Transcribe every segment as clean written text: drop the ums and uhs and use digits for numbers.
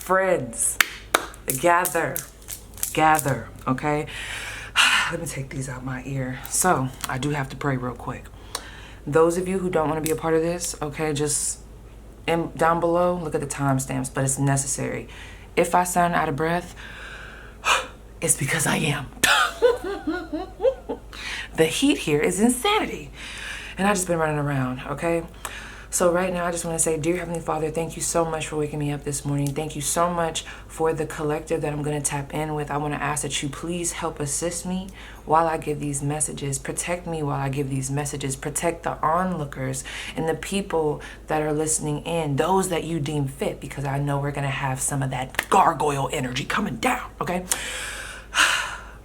friends, gather, okay? Let me take these out my ear. So I do have to pray real quick. Those of you who don't want to be a part of this, okay, just down below, look at the timestamps, but it's necessary. If I sound out of breath, it's because I am. The heat here is insanity. And I've just been running around, okay? So right now, I just want to say, dear Heavenly Father, thank you so much for waking me up this morning. Thank you so much for the collective that I'm going to tap in with. I want to ask that you please help assist me while I give these messages. Protect me while I give these messages. Protect the onlookers and the people that are listening in, those that you deem fit, because I know we're going to have some of that gargoyle energy coming down, okay?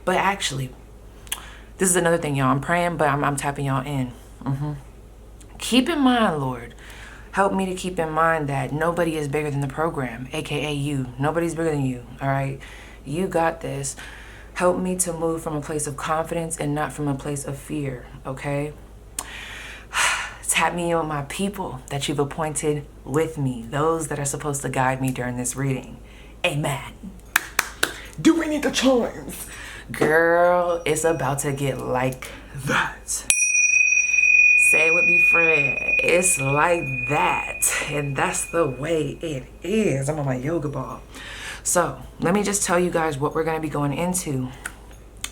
But actually, this is another thing, y'all. I'm praying, but I'm tapping y'all in. Keep in mind, Lord, help me to keep in mind that nobody is bigger than the program, aka you. Nobody's bigger than you, all right? You got this. Help me to move from a place of confidence and not from a place of fear, okay? Tap me on my people that you've appointed with me, those that are supposed to guide me during this reading. Amen. Do we need the chimes? Girl, it's about to get like that. Say it with me, friend. It's like that. And that's the way it is. I'm on my yoga ball. So let me just tell you guys what we're going to be going into.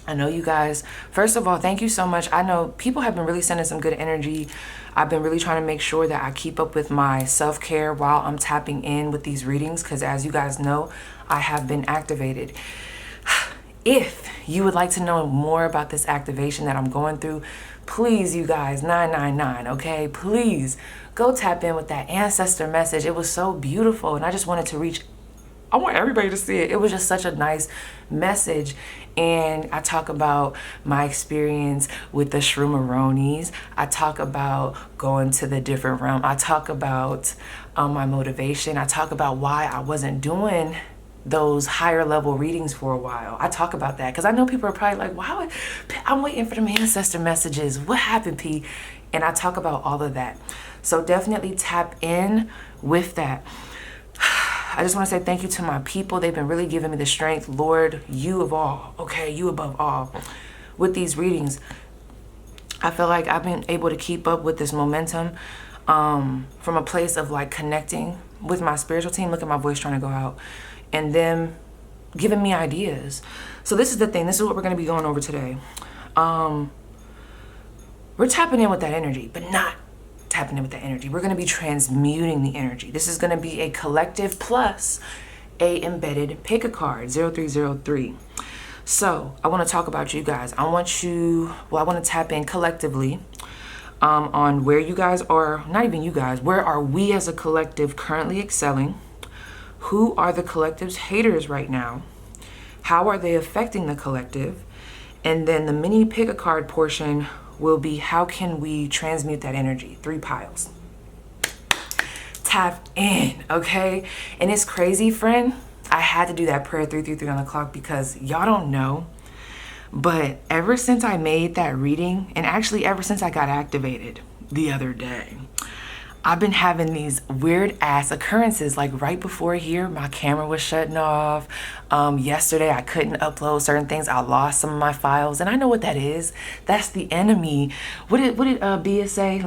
I know you guys, first of all, thank you so much. I know people have been really sending some good energy. I've been really trying to make sure that I keep up with my self-care while I'm tapping in with these readings, because as you guys know, I have been activated. If you would like to know more about this activation that I'm going through, please, you guys, 999, okay? Please go tap in with that ancestor message. It was so beautiful, and I just wanted to reach, I want everybody to see it. It was just such a nice message, and I talk about my experience with the shroomaronis. I talk about going to the different realm. I talk about my motivation. I talk about why I wasn't doing those higher level readings for a while. I talk about that because I know people are probably like, wow, I'm waiting for them ancestor messages. What happened, P? And I talk about all of that. So definitely tap in with that. I just want to say thank you to my people. They've been really giving me the strength. Lord, you of all, okay, you above all. With these readings, I feel like I've been able to keep up with this momentum from a place of like connecting with my spiritual team. Look at my voice trying to go out. And them giving me ideas. So this is the thing. This is what we're going to be going over today. We're tapping in with that energy, but not tapping in with that energy. We're going to be transmuting the energy. This is going to be a collective plus a embedded pick a card, 0303. So I want to talk about you guys. I want to tap in collectively on where you guys are, not even you guys, where are we as a collective currently excelling? Who are the collective's haters right now? How are they affecting the collective? And then the mini pick a card portion will be how can we transmute that energy? 3 piles. Tap in, okay? And it's crazy, friend. I had to do that prayer 333 on the clock because y'all don't know. But ever since I made that reading, and actually ever since I got activated the other day, I've been having these weird ass occurrences. Like right before here, my camera was shutting off. Yesterday, I couldn't upload certain things. I lost some of my files, and I know what that is. That's the enemy. What did Bia say?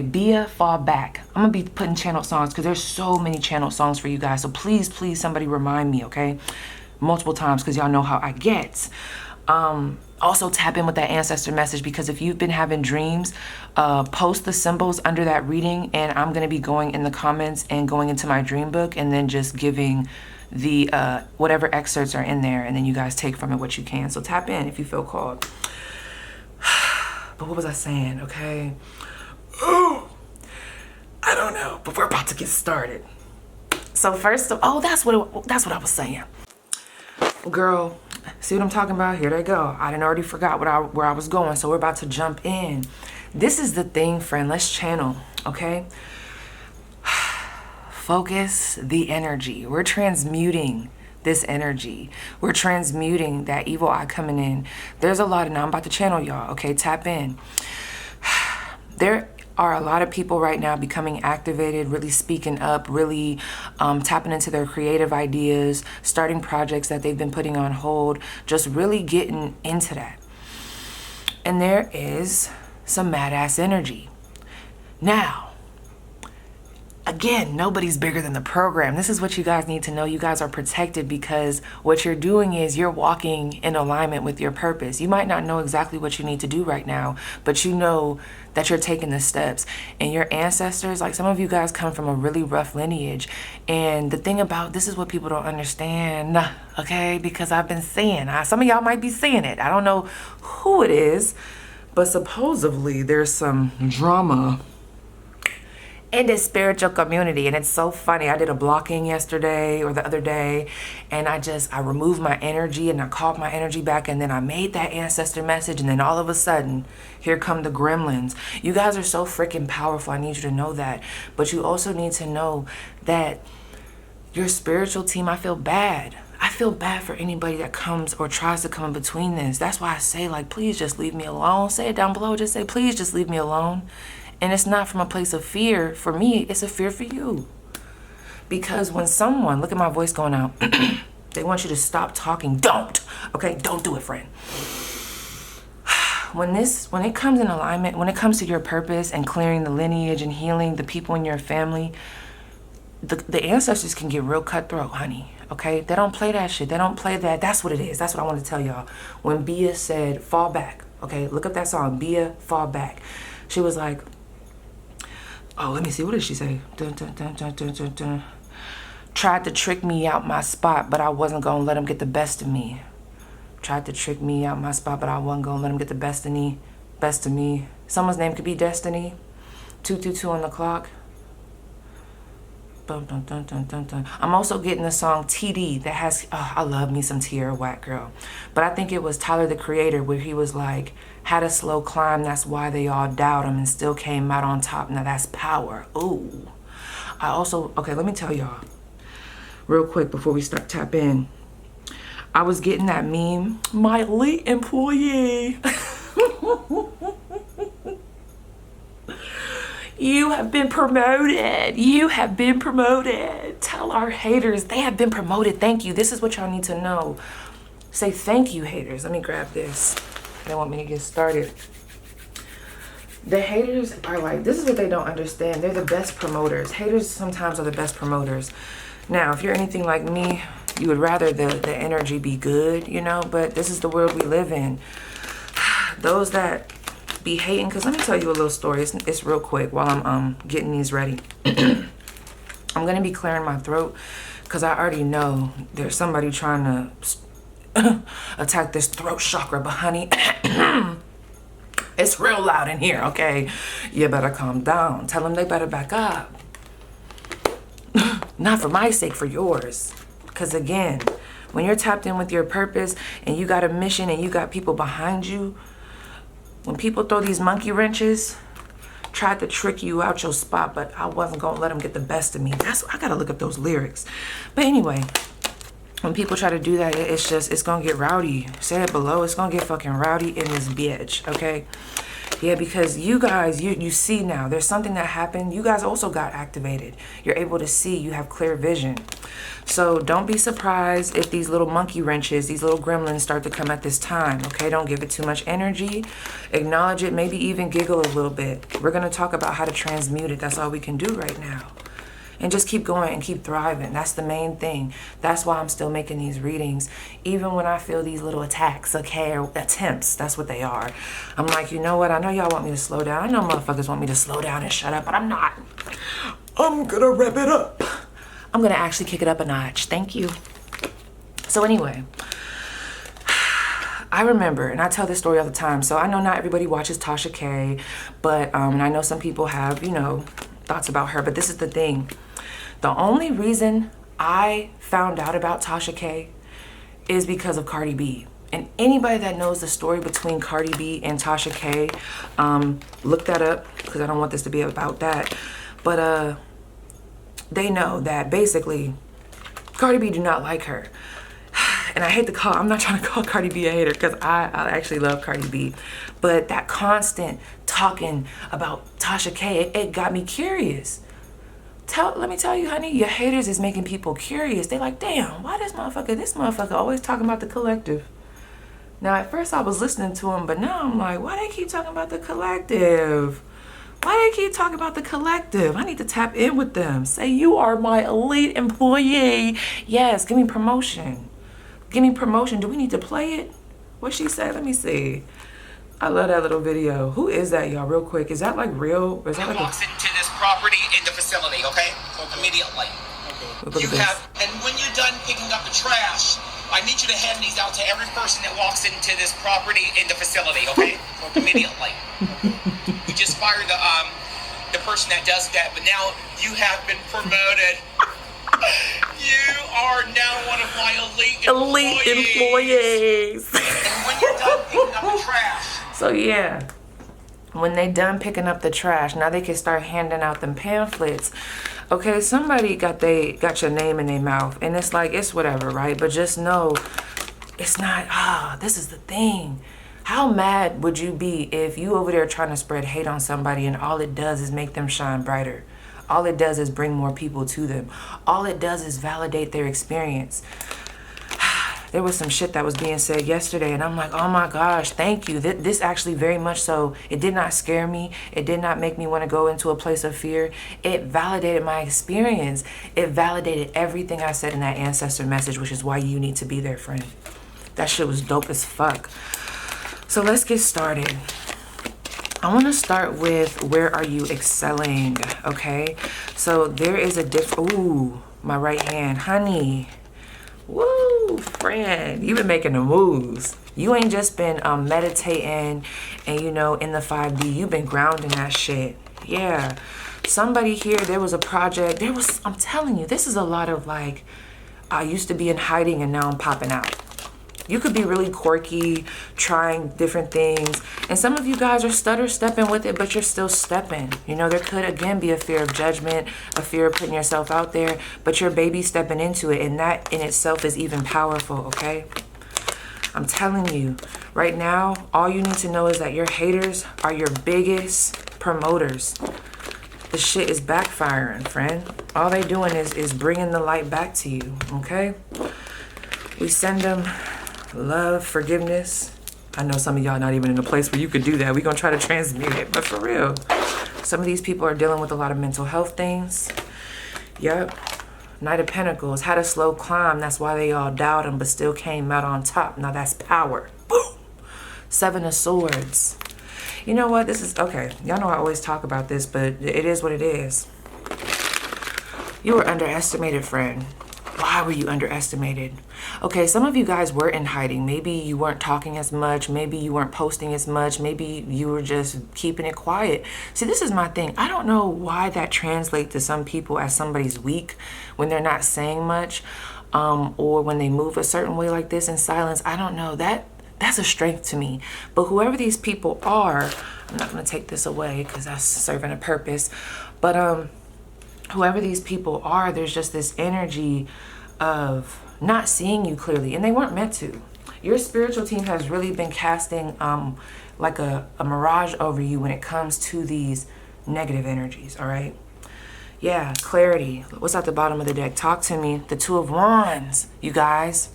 Bia, fall back. I'm gonna be putting channel songs because there's so many channel songs for you guys. So please, somebody remind me, okay? Multiple times because y'all know how I get. Also tap in with that ancestor message because if you've been having dreams, post the symbols under that reading, and I'm going to be going in the comments and going into my dream book and then just giving the whatever excerpts are in there, and then you guys take from it what you can. So tap in if you feel called. But what was I saying? Okay. Ooh, I don't know, but we're about to get started. So first of all, that's what I was saying. Girl, see what I'm talking about? Here they go. I done already forgot where I was going, so we're about to jump in. This is the thing, friend. Let's channel, okay? Focus the energy. We're transmuting this energy. We're transmuting that evil eye coming in. There's a lot, and now I'm about to channel y'all, okay? Tap in. There are a lot of people right now becoming activated, really speaking up, really tapping into their creative ideas, starting projects that they've been putting on hold, just really getting into that. And there is some mad ass energy. Now, again, nobody's bigger than the program. This is what you guys need to know. You guys are protected because what you're doing is you're walking in alignment with your purpose. You might not know exactly what you need to do right now, but you know that you're taking the steps. And your ancestors, like some of you guys come from a really rough lineage. And the thing about this is what people don't understand, okay? Because I've been seeing, some of y'all might be seeing it. I don't know who it is, but supposedly there's some drama in this spiritual community. And it's so funny. I did a blocking yesterday or the other day, and I removed my energy and I called my energy back, and then I made that ancestor message, and then all of a sudden, here come the gremlins. You guys are so freaking powerful. I need you to know that. But you also need to know that your spiritual team, I feel bad. I feel bad for anybody that comes or tries to come in between this. That's why I say, like, please just leave me alone. Say it down below. Just say, please just leave me alone. And it's not from a place of fear for me, it's a fear for you. Because when someone, look at my voice going out, they want you to stop talking. Don't, okay? Don't do it, friend. When it comes in alignment, when it comes to your purpose and clearing the lineage and healing the people in your family, the ancestors can get real cutthroat, honey, okay? They don't play that shit. They don't play that. That's what it is. That's what I want to tell y'all. When Bia said, fall back, okay? Look up that song, Bia, fall back. She was like, oh, let me see. What did she say? Dun, dun, dun, dun, dun, dun, dun. Tried to trick me out my spot, but I wasn't going to let him get the best of me. Tried to trick me out my spot, but I wasn't going to let him get the best of me. Someone's name could be Destiny. 222 on the clock. Dun, dun, dun, dun, dun, dun. I'm also getting the song TD that has, I love me some Tierra Whack Girl. But I think it was Tyler, the Creator, where he was like, had a slow climb, that's why they all doubt him, and still came out on top. Now that's power. Ooh. I also, okay, let me tell y'all real quick before we start tap in. I was getting that meme, my elite employee. You have been promoted. You have been promoted. Tell our haters they have been promoted. Thank you. This is what y'all need to know. Say thank you, haters. Let me grab this. They want me to get started. The haters are like, this is what they don't understand. They're the best promoters. Haters sometimes are the best promoters. Now, if you're anything like me, you would rather the energy be good, you know, but this is the world we live in. Those that be hating, because let me tell you a little story. It's real quick while I'm getting these ready. I'm going to be clearing my throat because I already know there's somebody trying to attack this throat chakra, but honey, it's real loud in here, okay? You better calm down. Tell them they better back up. Not for my sake, for yours. Because again, when you're tapped in with your purpose and you got a mission and you got people behind you, when people throw these monkey wrenches, tried to trick you out your spot, but I wasn't going to let them get the best of me. I got to look up those lyrics. But anyway, when people try to do that, it's going to get rowdy. Say it below. It's going to get fucking rowdy in this bitch, okay? Yeah, because you guys, you see now, there's something that happened. You guys also got activated. You're able to see. You have clear vision. So don't be surprised if these little monkey wrenches, these little gremlins start to come at this time, okay? Don't give it too much energy. Acknowledge it. Maybe even giggle a little bit. We're going to talk about how to transmute it. That's all we can do right now. And just keep going and keep thriving. That's the main thing. That's why I'm still making these readings. Even when I feel these little attacks, okay, or attempts, that's what they are. I'm like, you know what? I know y'all want me to slow down. I know motherfuckers want me to slow down and shut up, but I'm not. I'm gonna wrap it up. I'm gonna actually kick it up a notch. Thank you. So anyway, I remember, and I tell this story all the time, so I know not everybody watches Tasha K, but and I know some people have, you know, thoughts about her, but this is the thing. The only reason I found out about Tasha K is because of Cardi B. And anybody that knows the story between Cardi B and Tasha K, look that up, because I don't want this to be about that. But they know that basically Cardi B do not like her. and I hate to call, I'm not trying to call Cardi B a hater because I actually love Cardi B, but that constant talking about Tasha K, it got me curious. Let me tell you, honey, your haters is making people curious. They like, damn, why this motherfucker always talking about the collective. Now, at first I was listening to him, but now I'm like, why they keep talking about the collective? Why they keep talking about the collective? I need to tap in with them. Say, you are my elite employee. Yes, give me promotion. Give me promotion. Do we need to play it? What she said? Let me see. I love that little video. Who is that, y'all? Real quick. Is that like real? Or is that like walks into this property in the facility, okay? Immediately. Okay. You have, and when you're done picking up the trash, I need you to hand these out to every person that walks into this property in the facility, okay? Immediately. We just fired the person that does that, but now you have been promoted. You are now one of my elite employees. And when you're done picking up the trash. So yeah, when they done picking up the trash, now they can start handing out them pamphlets. Okay, somebody got your name in their mouth, and it's like, it's whatever, right? But just know, it's not, this is the thing. How mad would you be if you over there trying to spread hate on somebody and all it does is make them shine brighter? All it does is bring more people to them. All it does is validate their experience. There was some shit that was being said yesterday, and I'm like, oh my gosh, thank you. This actually very much so, it did not scare me. It did not make me want to go into a place of fear. It validated my experience. It validated everything I said in that ancestor message, which is why you need to be there, friend. That shit was dope as fuck. So let's get started. I want to start with, where are you excelling? Okay, so there is a ooh, my right hand, honey. Woo, friend, you've been making the moves. You ain't just been meditating and, you know, in the 5D. You've been grounding that shit. Yeah. Somebody here, there was a project. I'm telling you, this is a lot of like, I used to be in hiding and now I'm popping out. You could be really quirky, trying different things. And some of you guys are stutter stepping with it, but you're still stepping. You know, there could, again, be a fear of judgment, a fear of putting yourself out there, but you're baby stepping into it. And that in itself is even powerful, okay? I'm telling you, right now, all you need to know is that your haters are your biggest promoters. The shit is backfiring, friend. All they doing is bringing the light back to you, okay? We send them love, forgiveness. I know some of y'all not even in a place where you could do that. We're gonna try to transmute it, but for real, some of these people are dealing with a lot of mental health things. Yep. Knight of Pentacles had a slow climb. That's why they all doubted him, but still came out on top. Now that's power. Boom. Seven of Swords. You know what? This is okay. Y'all know I always talk about this, but it is what it is. You were underestimated, friend. Why were you underestimated? Okay, some of you guys were in hiding. Maybe you weren't talking as much. Maybe you weren't posting as much. Maybe you were just keeping it quiet. See, this is my thing. I don't know why that translates to some people as somebody's weak when they're not saying much, or when they move a certain way like this in silence. I don't know. That's a strength to me. But whoever these people are, I'm not going to take this away because that's serving a purpose. But whoever these people are, there's just this energy of not seeing you clearly, and they weren't meant to. Your spiritual team has really been casting like a mirage over you when it comes to these negative energies, all right? Yeah, clarity. What's at the bottom of the deck? Talk to me. The Two of Wands, you guys.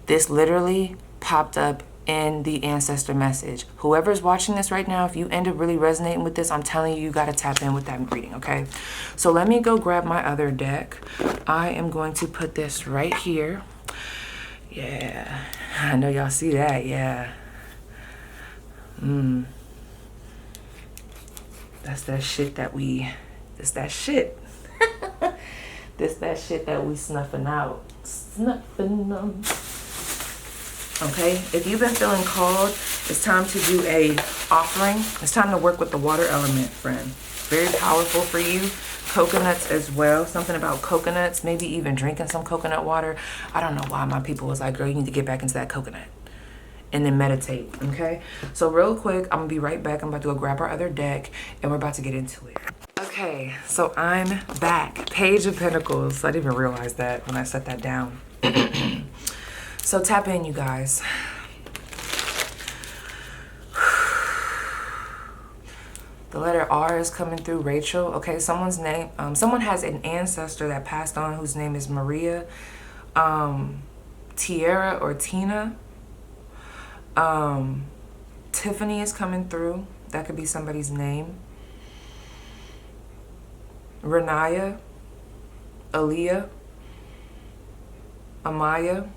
This literally popped up in the ancestor message. Whoever's watching this right now, if you end up really resonating with this, I'm telling you, you got to tap in with that reading, okay? So let me go grab my other deck. I am going to put this right here. Yeah, I know y'all see that, yeah. That's that shit that we, this that shit. This that shit that we snuffing out. Snuffing them. Okay, if you've been feeling called, it's time to do a offering. It's time to work with the water element, friend. Very powerful for you. Coconuts as well. Something about coconuts, maybe even drinking some coconut water. I don't know why my people was like, girl, you need to get back into that coconut. And then meditate, okay? So real quick, I'm gonna be right back. I'm about to go grab our other deck and we're about to get into it. Okay, so I'm back. Page of Pentacles. I didn't even realize that when I set that down. So tap in, you guys. The letter R is coming through, Rachel. Okay, someone's name, someone has an ancestor that passed on whose name is Maria, Tierra or Tina. Tiffany is coming through. That could be somebody's name. Renaya, Aaliyah, Amaya.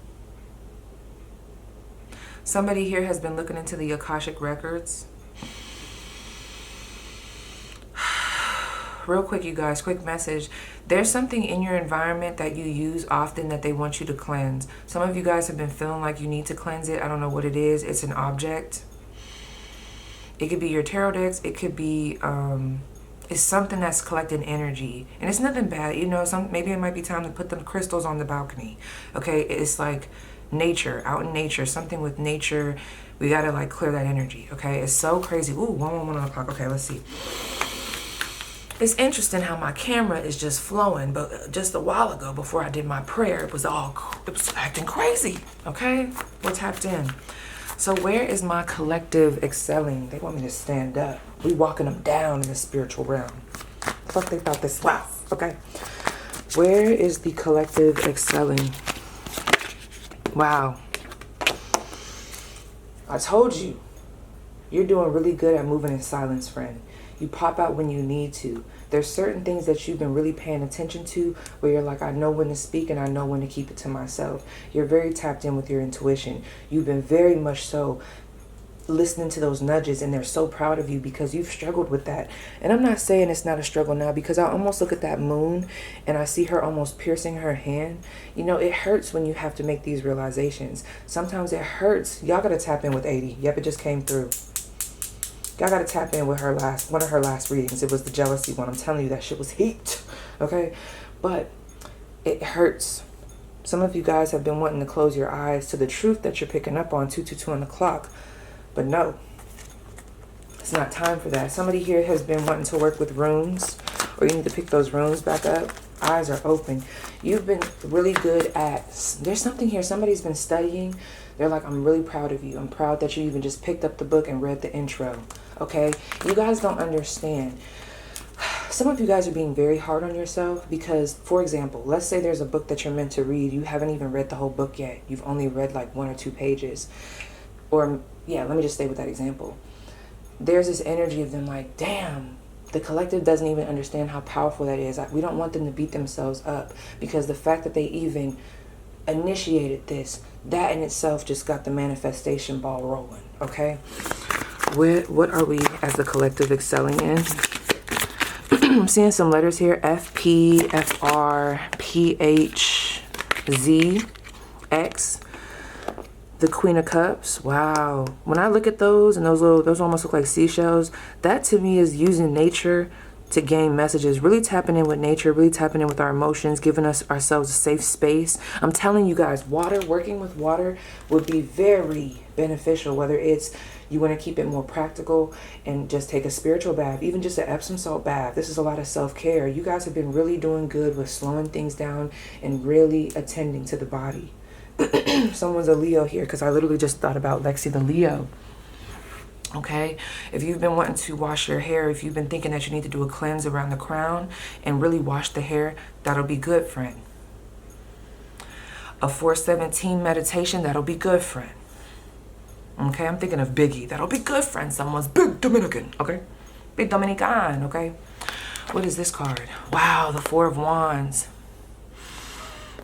Somebody here has been looking into the Akashic records. Real quick, you guys, quick message. There's something in your environment that you use often that they want you to cleanse. Some of you guys have been feeling like you need to cleanse it. I don't know what it is. It's an object. It could be your tarot decks. It could be, it's something that's collecting energy. And it's nothing bad. You know, maybe it might be time to put the crystals on the balcony. Okay, it's like nature, out in nature, something with nature. We got to like clear that energy. Okay, it's so crazy. Ooh, 1 o'clock. Okay, let's see. It's interesting how my camera is just flowing, but just a while ago before I did my prayer, it was acting crazy, okay? We're tapped in. So where is my collective excelling? They want me to stand up. We walking them down in the spiritual realm. Fuck, they thought this was, okay? Where is the collective excelling? Wow. I told you, you're doing really good at moving in silence, friend. You pop out when you need to. There's certain things that you've been really paying attention to where you're like, I know when to speak and I know when to keep it to myself. You're very tapped in with your intuition. You've been very much so listening to those nudges, and they're so proud of you because you've struggled with that. And I'm not saying it's not a struggle now, because I almost look at that moon and I see her almost piercing her hand. You know, it hurts when you have to make these realizations. Sometimes it hurts. Y'all got to tap in with 80. Yep, it just came through. Y'all got to tap in with one of her last readings. It was the jealousy one. I'm telling you, that shit was heat. Okay? But it hurts. Some of you guys have been wanting to close your eyes to the truth that you're picking up on 222 on the clock. But no. It's not time for that. Somebody here has been wanting to work with runes, or you need to pick those runes back up. Eyes are open. You've been really good at, there's something here. Somebody's been studying. They're like, I'm really proud of you. I'm proud that you even just picked up the book and read the intro. Okay? You guys don't understand. Some of you guys are being very hard on yourself because, for example, let's say there's a book that you're meant to read. You haven't even read the whole book yet. You've only read like 1 or 2 pages. Or, yeah, let me just stay with that example. There's this energy of them like, damn, the collective doesn't even understand how powerful that is. We don't want them to beat themselves up because the fact that they even initiated this, that in itself just got the manifestation ball rolling, okay? What are we as the collective excelling in? I'm seeing some letters here. F, P, F, R, P, H, Z, X. The Queen of Cups. Wow. When I look at those and those almost look like seashells, that to me is using nature to gain messages, really tapping in with nature, really tapping in with our emotions, giving ourselves a safe space. I'm telling you guys, working with water would be very beneficial, whether it's you want to keep it more practical and just take a spiritual bath, even just an Epsom salt bath. This is a lot of self-care. You guys have been really doing good with slowing things down and really attending to the body. Someone's a Leo here because I literally just thought about Lexi the Leo. Okay, if you've been wanting to wash your hair, if you've been thinking that you need to do a cleanse around the crown and really wash the hair, that'll be good, friend. A 417 meditation, that'll be good, friend. Okay, I'm thinking of Biggie. That'll be good, friend. Someone's big Dominican, okay? Big Dominican, okay? What is this card? Wow, the 4 of Wands.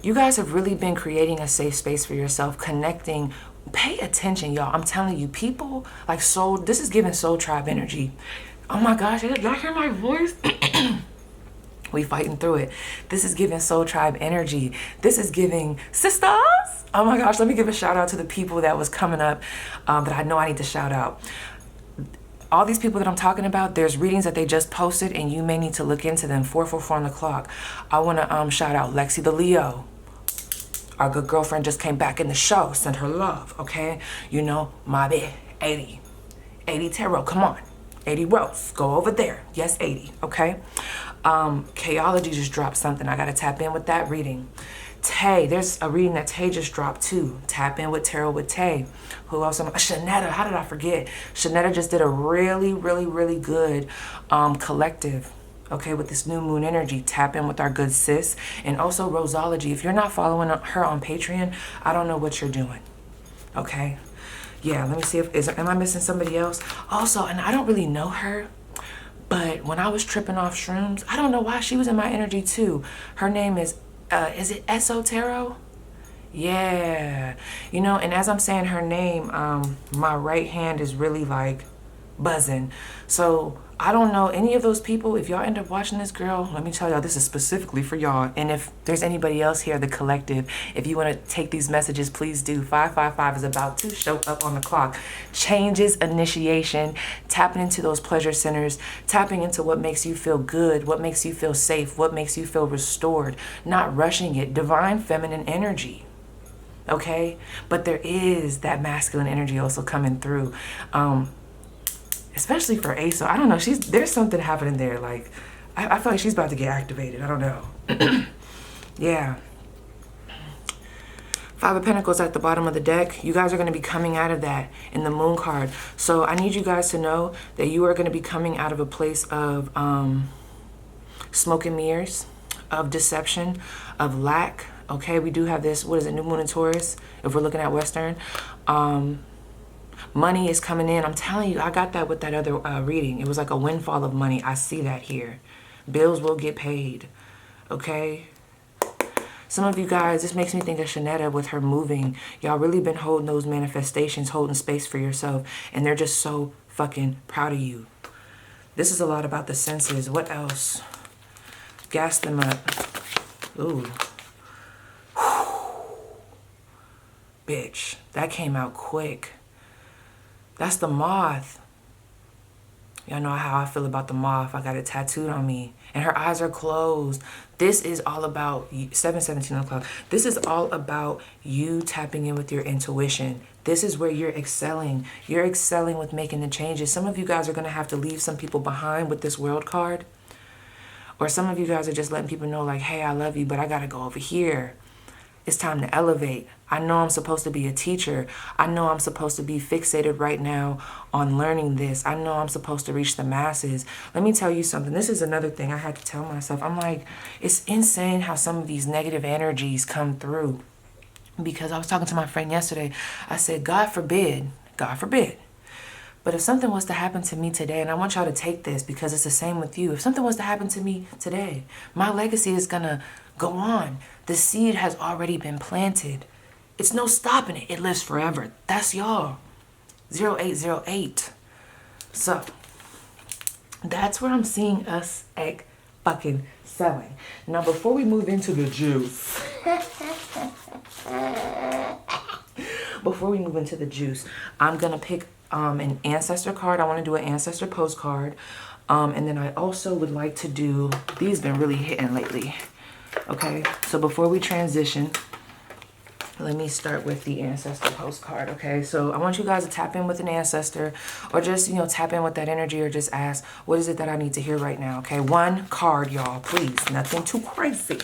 You guys have really been creating a safe space for yourself, connecting. Pay attention, y'all. I'm telling you, people like soul, this is giving soul tribe energy. Oh my gosh, y'all hear my voice? We fighting through it. This is giving soul tribe energy. This is giving sisters. Oh my gosh, let me give a shout out to the people that was coming up that I know I need to shout out. All these people that I'm talking about, there's readings that they just posted and you may need to look into them. 444 on the clock. I want to shout out Lexi the Leo. Our good girlfriend just came back in the show. Send her love, okay? You know, Mabe, 80. 80 Tarot, come on. 80 Rose, go over there. Yes, 80, okay? Chaology just dropped something. I got to tap in with that reading. Tay, there's a reading that Tay just dropped too. Tap in with tarot with Tay. Who else? Shanetta, how did I forget? Shanetta just did a really, really, really good collective. Okay, with this new moon energy. Tap in with our good sis. And also Rosology. If you're not following her on Patreon, I don't know what you're doing. Okay. Yeah, let me see am I missing somebody else? Also, and I don't really know her, but when I was tripping off shrooms, I don't know why she was in my energy too. Her name is it Esotero? Yeah. You know, and as I'm saying her name, my right hand is really like buzzing. So I don't know any of those people. If y'all end up watching this, girl, let me tell y'all, this is specifically for y'all. And if there's anybody else here, the collective, if you want to take these messages, please do. 555 is about to show up on the clock. Changes, initiation, tapping into those pleasure centers, tapping into what makes you feel good, what makes you feel safe, what makes you feel restored, not rushing it. Divine feminine energy. Okay? But there is that masculine energy also coming through. Especially for ASO. I don't know. There's something happening there. Like, I feel like she's about to get activated. I don't know. Yeah. Five of Pentacles at the bottom of the deck. You guys are going to be coming out of that in the Moon card. So I need you guys to know that you are going to be coming out of a place of smoke and mirrors, of deception, of lack. Okay, we do have this, what is it, New Moon in Taurus, if we're looking at Western. Money is coming in. I'm telling you, I got that with that other reading. It was like a windfall of money. I see that here. Bills will get paid. Okay? Some of you guys, this makes me think of Shanetta with her moving. Y'all really been holding those manifestations, holding space for yourself. And they're just so fucking proud of you. This is a lot about the senses. What else? Gas them up. Ooh. Bitch. That came out quick. That's the moth. Y'all know how I feel about the moth. I got it tattooed on me. And her eyes are closed. This is all about 7:17 o'clock. This is all about you tapping in with your intuition. This is where you're excelling. You're excelling with making the changes. Some of you guys are going to have to leave some people behind with this world card. Or some of you guys are just letting people know like, hey, I love you, but I got to go over here. It's time to elevate. I know I'm supposed to be a teacher. I know I'm supposed to be fixated right now on learning this. I know I'm supposed to reach the masses. Let me tell you something. This is another thing I had to tell myself. I'm like, it's insane how some of these negative energies come through. Because I was talking to my friend yesterday. I said, God forbid. But if something was to happen to me today, and I want y'all to take this because it's the same with you. If something was to happen to me today, my legacy is going to go on. The seed has already been planted. It's no stopping it. It lives forever. That's y'all. 0808. So that's where I'm seeing us fucking selling. Now, before we move into the juice, I'm going to pick an ancestor card. I want to do an ancestor postcard. And then I also would like to do, these been really hitting lately. Okay, so before we transition, let me start with the ancestor postcard. Okay, so I want you guys to tap in with an ancestor, or just, you know, tap in with that energy, or just ask, what is it that I need to hear right now? Okay, one card, y'all, please. Nothing too crazy.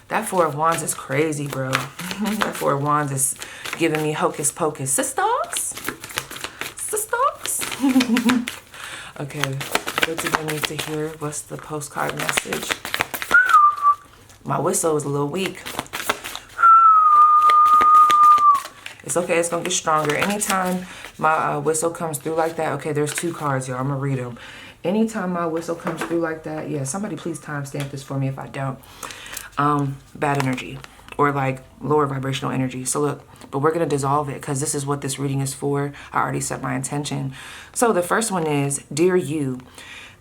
That Four of Wands is crazy, bro. That Four of Wands is giving me hocus pocus. Sisters? Okay, what do I need to hear? What's the postcard message? My whistle is a little weak. It's okay, it's gonna get stronger. Anytime my whistle comes through like that, okay, there's two cards, y'all. I'm gonna read them. Anytime my whistle comes through like that, yeah, somebody please timestamp this for me if I don't. Bad energy, or like lower vibrational energy. So look, but we're going to dissolve it because this is what this reading is for. I already set my intention. So the first one is, dear you,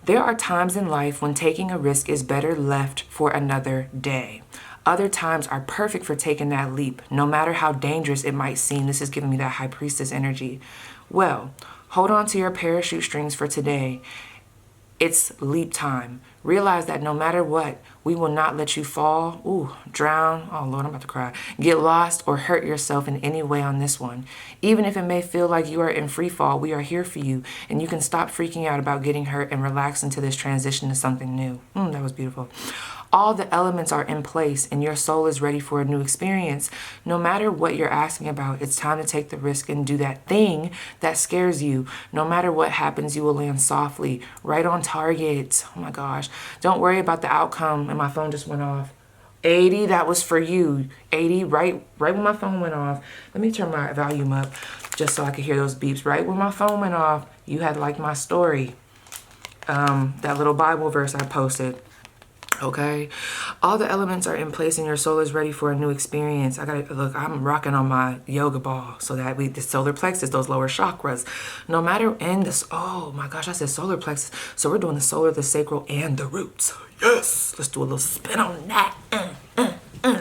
there are times in life when taking a risk is better left for another day. Other times are perfect for taking that leap, no matter how dangerous it might seem. This is giving me that high priestess energy. Well, hold on to your parachute strings for today It's leap time. Realize that no matter what, we will not let you fall, drown, oh Lord, I'm about to cry, get lost or hurt yourself in any way on this one. Even if it may feel like you are in free fall, we are here for you, and you can stop freaking out about getting hurt and relax into this transition to something new. That was beautiful. All the elements are in place and your soul is ready for a new experience. No matter what you're asking about, it's time to take the risk and do that thing that scares you. No matter what happens, you will land softly, right on target. Oh my gosh. Don't worry about the outcome. And my phone just went off. 80, that was for you. 80, right when my phone went off. Let me turn my volume up just so I could hear those beeps. Right when my phone went off, you had liked my story. That little Bible verse I posted. Okay, all the elements are in place and your soul is ready for a new experience. I'm rocking on my yoga ball so that the solar plexus, those lower chakras, no matter, and this, oh my gosh, I said solar plexus. So we're doing the solar, the sacral, and the roots. Yes, let's do a little spin on that.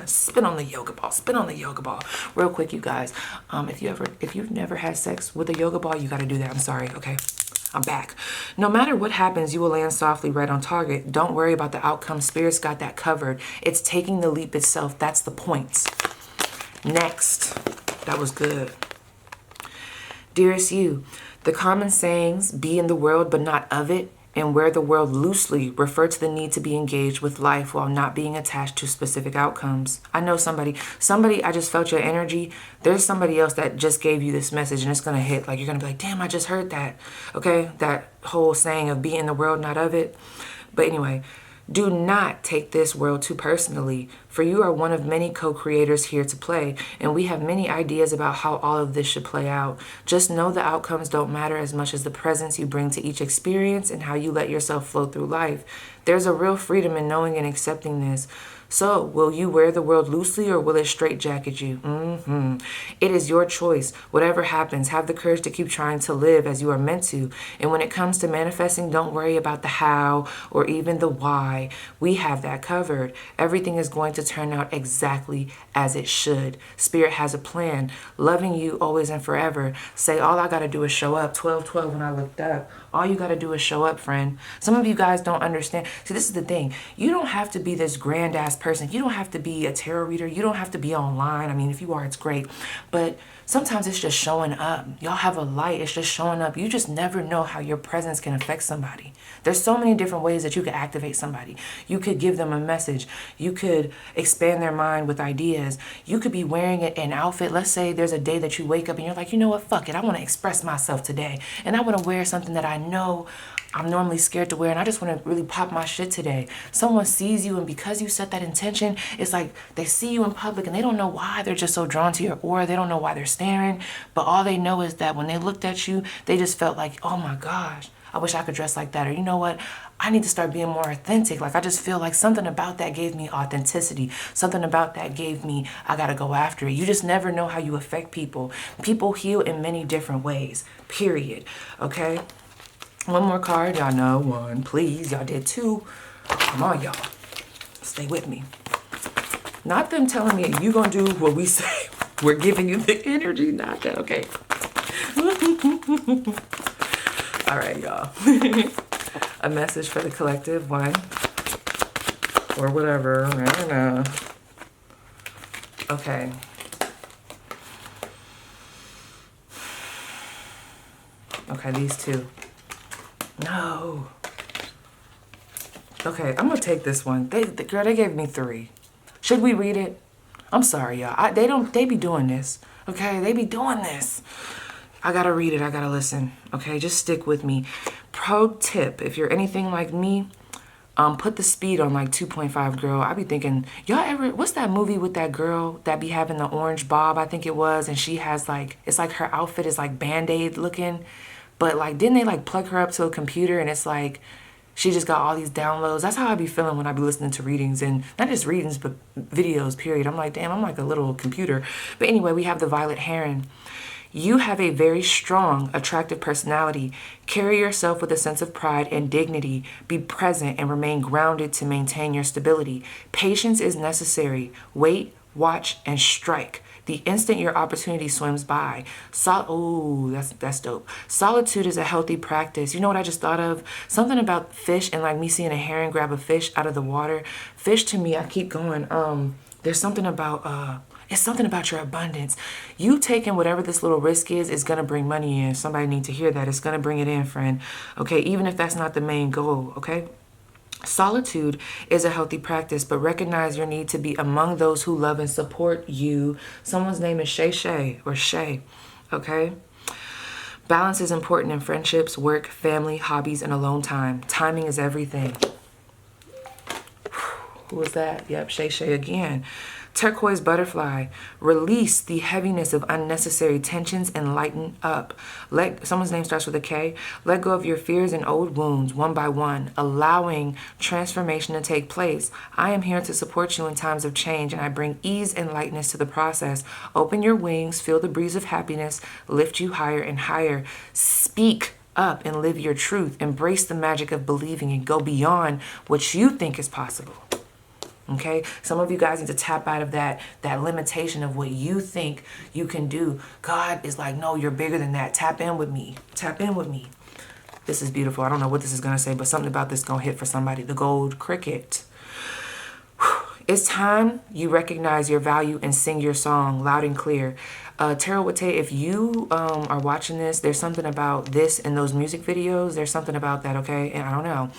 Spin on the yoga ball. Spin on the yoga ball. Real quick, you guys. If you've never had sex with a yoga ball, you got to do that. I'm sorry. Okay. I'm back. No matter what happens, you will land softly right on target. Don't worry about the outcome. Spirit's got that covered. It's taking the leap itself. That's the points. Next. That was good. Dearest you, the common sayings, be in the world but not of it, and wear the world loosely refer to the need to be engaged with life while not being attached to specific outcomes. I know somebody, I just felt your energy. There's somebody else that just gave you this message and it's going to hit. Like, you're going to be like, damn, I just heard that. Okay, that whole saying of be in the world, not of it. But anyway, do not take this world too personally, for you are one of many co-creators here to play, and we have many ideas about how all of this should play out. Just know the outcomes don't matter as much as the presence you bring to each experience and how you let yourself flow through life. There's a real freedom in knowing and accepting this. So, will you wear the world loosely or will it straitjacket you? It is your choice. Whatever happens, have the courage to keep trying to live as you are meant to. And when it comes to manifesting, don't worry about the how or even the why. We have that covered. Everything is going to turn out exactly as it should. Spirit has a plan. Loving you always and forever. Say, all I got to do is show up. 12:12 when I looked up. All you got to do is show up, friend. Some of you guys don't understand. See, this is the thing. You don't have to be this grand ass person. You don't have to be a tarot reader. You don't have to be online. I mean, if you are, it's great. But sometimes it's just showing up. Y'all have a light. It's just showing up. You just never know how your presence can affect somebody. There's so many different ways that you could activate somebody. You could give them a message. You could expand their mind with ideas. You could be wearing an outfit. Let's say there's a day that you wake up and you're like, you know what? Fuck it. I want to express myself today. And I want to wear something that I know I'm normally scared to wear, and I just want to really pop my shit today. Someone sees you, and because you set that intention, it's like they see you in public and they don't know why. They're just so drawn to your aura. They don't know why they're staring, but all they know is that when they looked at you, they just felt like, oh my gosh, I wish I could dress like that. Or you know what? I need to start being more authentic. Like, I just feel like something about that gave me authenticity. Something about that gave me, I got to go after it. You just never know how you affect people. People heal in many different ways, period. Okay? One more card. Y'all know one, please. Y'all did two. Come on, y'all. Stay with me. Not them telling me you gonna do what we say. We're giving you the energy, not that. Okay. All right, y'all. A message for the collective, one. Or whatever. I don't know. Okay. Okay, these two. No. Okay, I'm gonna take this one. Girl, they gave me 3. Should we read it? I'm sorry, y'all. They be doing this. Okay, they be doing this. I gotta read it. I gotta listen. Okay, just stick with me. Pro tip: if you're anything like me, put the speed on like 2.5, girl. I be thinking, y'all ever? What's that movie with that girl that be having the orange bob? I think it was, and she has like, it's like her outfit is like Band-Aid looking. But like, didn't they like plug her up to a computer and it's like, she just got all these downloads? That's how I be feeling when I be listening to readings, and not just readings, but videos, period. I'm like, damn, I'm like a little computer. But anyway, we have the Violet Heron. You have a very strong, attractive personality. Carry yourself with a sense of pride and dignity. Be present and remain grounded to maintain your stability. Patience is necessary. Wait, watch, and strike. the instant your opportunity swims by. Oh, that's dope. Solitude is a healthy practice. You know what I just thought of? Something about fish and like me seeing a heron grab a fish out of the water. Fish to me, I keep going. There's something about it's something about your abundance. You taking whatever this little risk is going to bring money in. Somebody need to hear that. It's going to bring it in, friend. Okay, even if that's not the main goal, okay? Solitude is a healthy practice, but recognize your need to be among those who love and support you. Someone's name is Shay or Shay, okay? Balance is important in friendships, work, family, hobbies, and alone time. Timing is everything. Who was that? Yep, Shay again. Turquoise butterfly. Release the heaviness of unnecessary tensions and lighten up. Someone's name starts with a K. Let go of your fears and old wounds one by one, allowing transformation to take place. I am here to support you in times of change, and I bring ease and lightness to the process. Open your wings, feel the breeze of happiness, lift you higher and higher. Speak up and live your truth. Embrace the magic of believing and go beyond what you think is possible. Okay, some of you guys need to tap out of that limitation of what you think you can do. God is like, no, you're bigger than that. Tap in with me. Tap in with me. This is beautiful. I don't know what this is going to say, but something about this is going to hit for somebody. The gold cricket. It's time you recognize your value and sing your song loud and clear. ᴇᴠᴇʀYÍ, if you are watching this, there's something about this in those music videos. There's something about that, okay? And I don't know.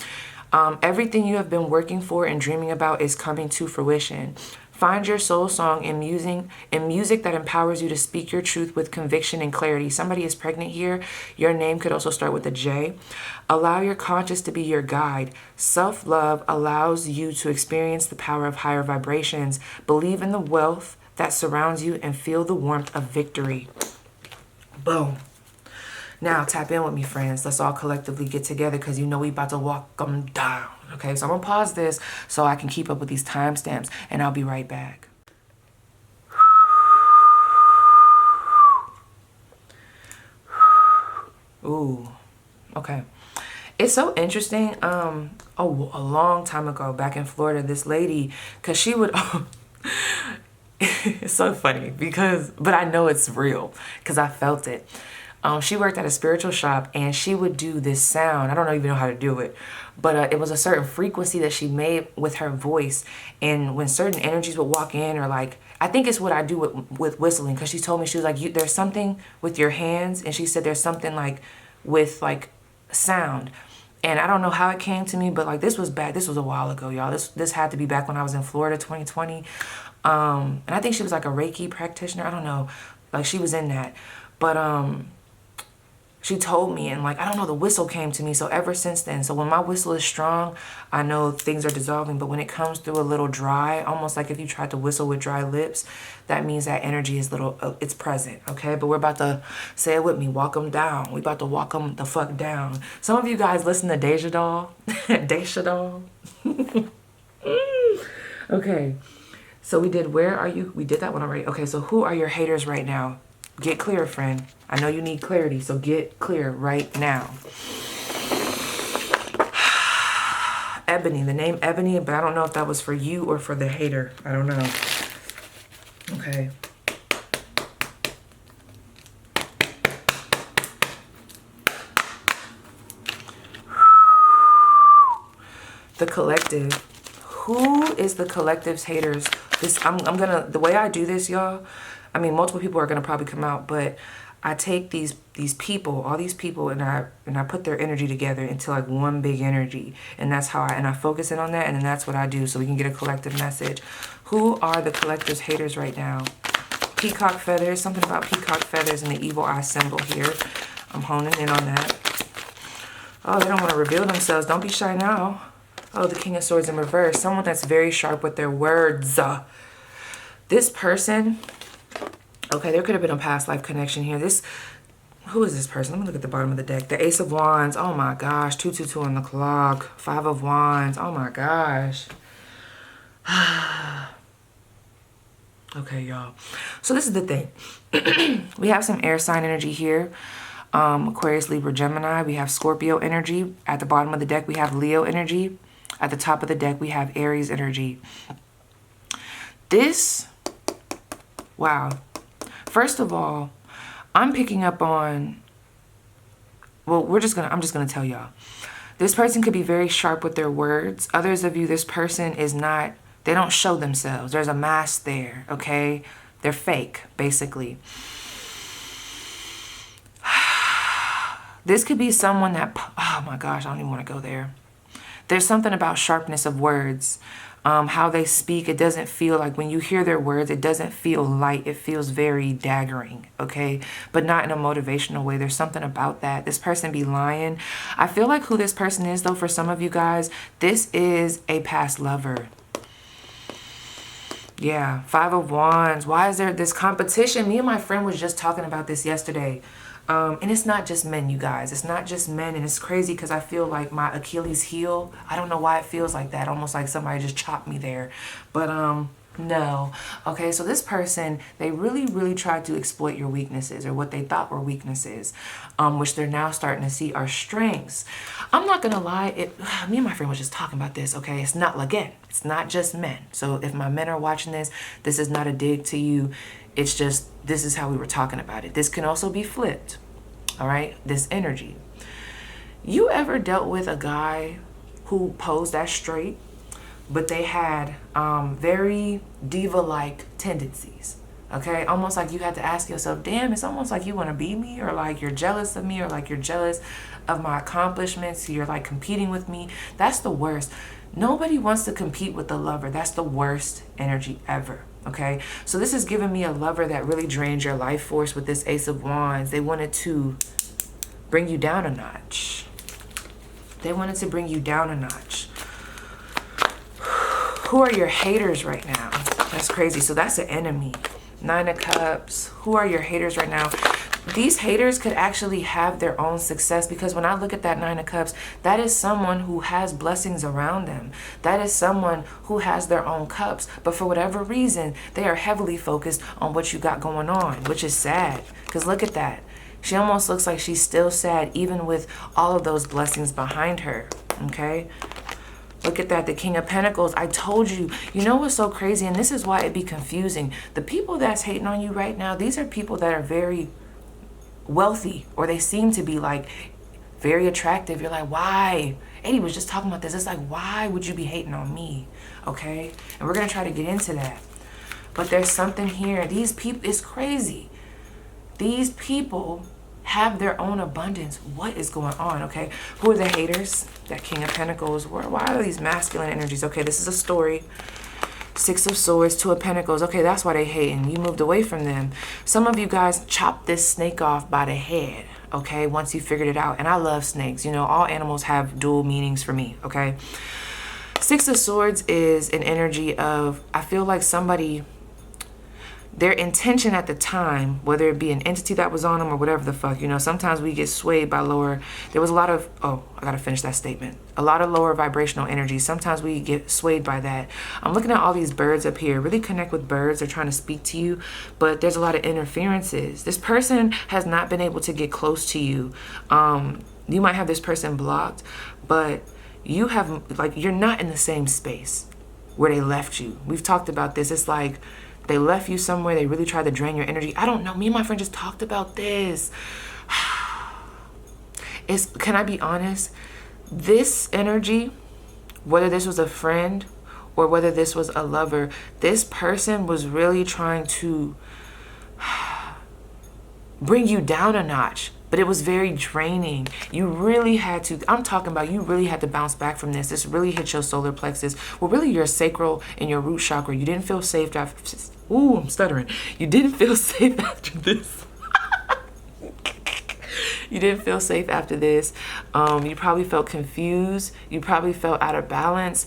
Everything you have been working for and dreaming about is coming to fruition. Find your soul song in music that empowers you to speak your truth with conviction and clarity. Somebody is pregnant here. Your name could also start with a J. Allow your conscious to be your guide. Self-love allows you to experience the power of higher vibrations. Believe in the wealth that surrounds you and feel the warmth of victory. Boom. Now, tap in with me, friends. Let's all collectively get together because you know we about to walk them down. Okay, so I'm going to pause this so I can keep up with these timestamps, and I'll be right back. Ooh, okay. It's so interesting. A long time ago, back in Florida, this lady, because she would... It's so funny but I know it's real because I felt it. She worked at a spiritual shop and she would do this sound. I don't even know how to do it, but it was a certain frequency that she made with her voice. And when certain energies would walk in, or like, I think it's what I do with whistling, because she told me, she was like, there's something with your hands. And she said there's something like with like sound. And I don't know how it came to me, but like this was back. This was a while ago, y'all. This had to be back when I was in Florida, 2020. And I think she was like a Reiki practitioner. I don't know. Like she was in that. But she told me, and like, I don't know, the whistle came to me. So ever since then, so when my whistle is strong, I know things are dissolving. But when it comes through a little dry, almost like if you tried to whistle with dry lips, that means that energy is it's present, okay? But we're about to, say it with me, walk them down. We about to walk them the fuck down. Some of you guys listen to Deja Doll. Deja Doll. Okay, so we did Where Are You? We did that one already. Okay, so who are your haters right now? Get clear, friend. I know you need clarity, so get clear right now. Ebony, the name Ebony, but I don't know if that was for you or for the hater. I don't know. Okay. The collective. Who is the collective's haters? The way I do this, y'all, I mean, multiple people are gonna probably come out, but I take these people, all these people, and I put their energy together into like one big energy, and that's how I focus in on that, and then that's what I do, so we can get a collective message. Who are the collective's haters right now? Peacock feathers, something about peacock feathers and the evil eye symbol here. I'm honing in on that. Oh, they don't want to reveal themselves. Don't be shy now. Oh, the King of Swords in reverse. Someone that's very sharp with their words. This person. Okay, there could have been a past life connection here. Who is this person? Let me look at the bottom of the deck. The Ace of Wands. Oh my gosh. 222 on the clock. 5 of Wands. Oh my gosh. Okay, y'all. So this is the thing. We have some air sign energy here. Aquarius, Libra, Gemini. We have Scorpio energy. At the bottom of the deck, we have Leo energy. At the top of the deck, we have Aries energy. Wow. First of all, I'm picking up on, well, I'm just gonna tell y'all. This person could be very sharp with their words. Others of you, this person is not, they don't show themselves. There's a mask there, okay? They're fake, basically. This could be someone that, oh my gosh, I don't even want to go there. There's something about sharpness of words. How they speak, it doesn't feel like, when you hear their words, it doesn't feel light. It feels very daggering, okay? But not in a motivational way. There's something about that. This person be lying. I feel like who this person is, though, for some of you guys, this is a past lover. Yeah, 5 of Wands. Why is there this competition? Me and my friend was just talking about this yesterday. And it's not just men, you guys. It's not just men. And it's crazy because I feel like my Achilles heel. I don't know why it feels like that. Almost like somebody just chopped me there. But no. Okay, so this person, they really tried to exploit your weaknesses, or what they thought were weaknesses, which they're now starting to see are strengths. I'm not going to lie. Me and my friend was just talking about this, okay? It's not, again, it's not just men. So if my men are watching this, this is not a dig to you. It's just, this is how we were talking about it. This can also be flipped, all right? This energy. You ever dealt with a guy who posed as straight, but they had very diva-like tendencies, okay? Almost like you had to ask yourself, damn, it's almost like you want to be me, or like you're jealous of me, or like you're jealous of my accomplishments. You're like competing with me. That's the worst. Nobody wants to compete with the lover. That's the worst energy ever. Okay, so this is giving me a lover that really drains your life force with this Ace of Wands. They wanted to bring you down a notch. They wanted to bring you down a notch. Who are your haters right now? That's crazy. So that's an enemy. 9 of Cups. Who are your haters right now? These haters could actually have their own success, because when I look at that 9 of Cups, that is someone who has blessings around them. That is someone who has their own cups. But for whatever reason, they are heavily focused on what you got going on, which is sad. Because look at that. She almost looks like she's still sad, even with all of those blessings behind her. Okay? Look at that, the King of Pentacles. I told you. You know what's so crazy? And this is why it be confusing. The people that's hating on you right now, these are people that are very wealthy, or they seem to be like very attractive. You're like, why? Eddie was just talking about this. It's like, why would you be hating on me? Okay? And we're going to try to get into that. But there's something here. These people, it's crazy. These people have their own abundance. What is going on? Okay? Who are the haters? That King of Pentacles. Why are these masculine energies? Okay, this is a story. 6 of Swords, 2 of Pentacles. Okay, that's why they hating. You moved away from them. Some of you guys chopped this snake off by the head, okay, once you figured it out. And I love snakes. You know, all animals have dual meanings for me, okay? 6 of Swords is an energy of, I feel like somebody, their intention at the time, whether it be an entity that was on them or whatever the fuck, you know, sometimes we get swayed by lower, there was a lot of, oh, I gotta finish that statement. A lot of lower vibrational energy. Sometimes we get swayed by that. I'm looking at all these birds up here. Really connect with birds. They're trying to speak to you, but there's a lot of interferences. This person has not been able to get close to you. You might have this person blocked, but you have, like, you're not in the same space where they left you. We've talked about this. It's like, they left you somewhere. They really tried to drain your energy. I don't know. Me and my friend just talked about this. Can I be honest? This energy, whether this was a friend or whether this was a lover, this person was really trying to bring you down a notch. But it was very draining. You really had to, I'm talking about, you really had to bounce back from this. This really hit your solar plexus. Well, really your sacral and your root chakra. You didn't feel safe after, ooh, I'm stuttering. You didn't feel safe after this. You didn't feel safe after this. You probably felt confused. You probably felt out of balance,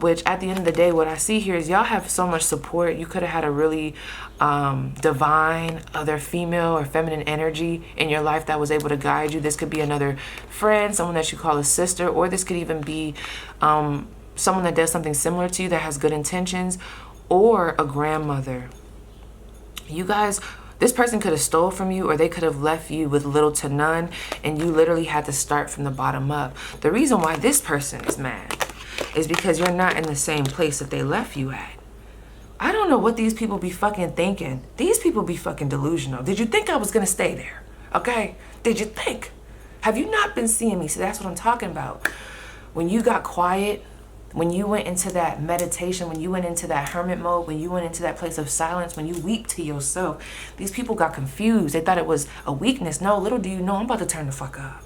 which at the end of the day, what I see here is y'all have so much support. You could have had a really divine other female or feminine energy in your life that was able to guide you. This could be another friend, someone that you call a sister, or this could even be someone that does something similar to you that has good intentions, or a grandmother. You guys, this person could have stole from you, or they could have left you with little to none, and you literally had to start from the bottom up. The reason why this person is mad is because you're not in the same place that they left you at. I don't know what these people be fucking thinking. These people be fucking delusional. Did you think I was gonna stay there? Okay? Did you think? Have you not been seeing me? See, that's what I'm talking about. When you got quiet, when you went into that meditation, when you went into that hermit mode, when you went into that place of silence, when you weep to yourself, these people got confused. They thought it was a weakness. No, little do you know, I'm about to turn the fuck up.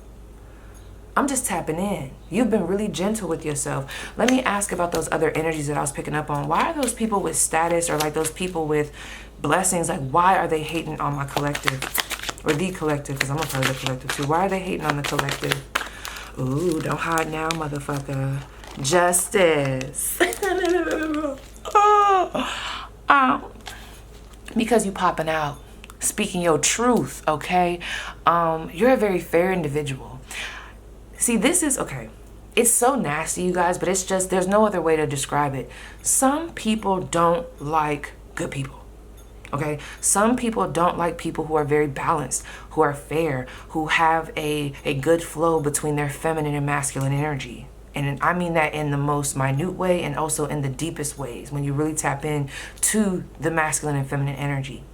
I'm just tapping in. You've been really gentle with yourself. Let me ask about those other energies that I was picking up on. Why are those people with status, or like those people with blessings, like why are they hating on my collective? Or the collective, because I'm a part of the collective too. Why are they hating on the collective? Ooh, don't hide now, motherfucker. Justice. Because you popping out, speaking your truth, okay? You're a very fair individual. See, this is, okay, it's so nasty, you guys, but it's just, there's no other way to describe it. Some people don't like good people, okay? Some people don't like people who are very balanced, who are fair, who have a good flow between their feminine and masculine energy. And I mean that in the most minute way and also in the deepest ways, when you really tap in to the masculine and feminine energy.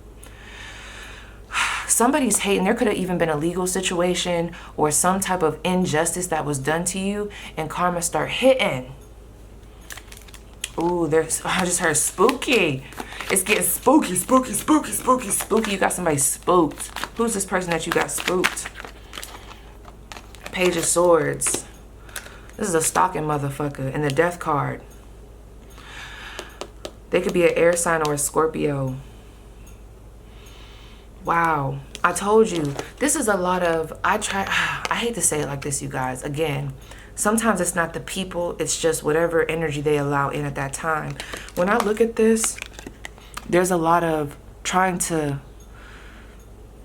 Somebody's hating. There could have even been a legal situation or some type of injustice that was done to you, and karma start hitting. Ooh, I just heard spooky. It's getting spooky, spooky, spooky, spooky, spooky. You got somebody spooked. Who's this person that you got spooked? Page of Swords. This is a stalking motherfucker. And the Death card. They could be an air sign or a Scorpio. Wow. I told you. This is a lot of, I hate to say it like this, you guys. Again, sometimes it's not the people. It's just whatever energy they allow in at that time. When I look at this, there's a lot of trying to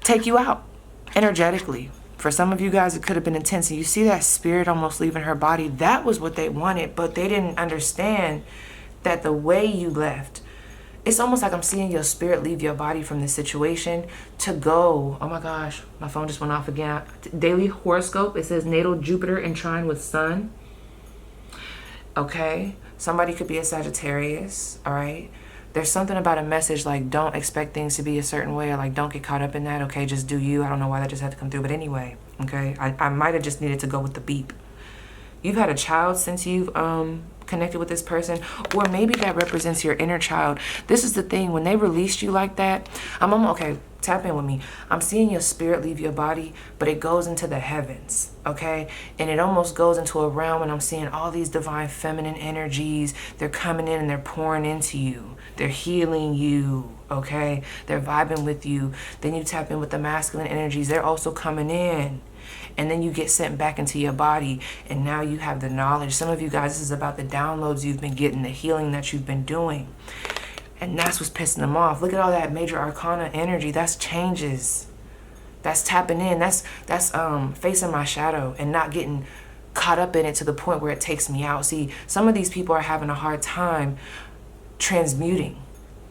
take you out energetically. For some of you guys, it could have been intense. And you see that spirit almost leaving her body. That was what they wanted, but they didn't understand that the way you left, it's almost like I'm seeing your spirit leave your body from this situation to go. Oh my gosh, my phone just went off again. Daily horoscope, it says natal Jupiter in trine with Sun. Okay, somebody could be a Sagittarius, all right? There's something about a message like don't expect things to be a certain way, or like don't get caught up in that, okay? Just do you. I don't know why that just had to come through, but anyway, okay? I might have just needed to go with the beep. You've had a child since you've connected with this person, or maybe that represents your inner child. This is the thing, when they released you like that, okay, tap in with me. I'm seeing your spirit leave your body, but it goes into the heavens, okay? And it almost goes into a realm, and I'm seeing all these divine feminine energies. They're coming in and they're pouring into you. They're healing you, okay? They're vibing with you. Then you tap in with the masculine energies. They're also coming in. And then you get sent back into your body, and now you have the knowledge. Some of you guys, this is about the downloads you've been getting, the healing that you've been doing. And that's what's pissing them off. Look at all that major arcana energy. That's changes. That's tapping in. That's facing my shadow and not getting caught up in it to the point where it takes me out. See, some of these people are having a hard time transmuting.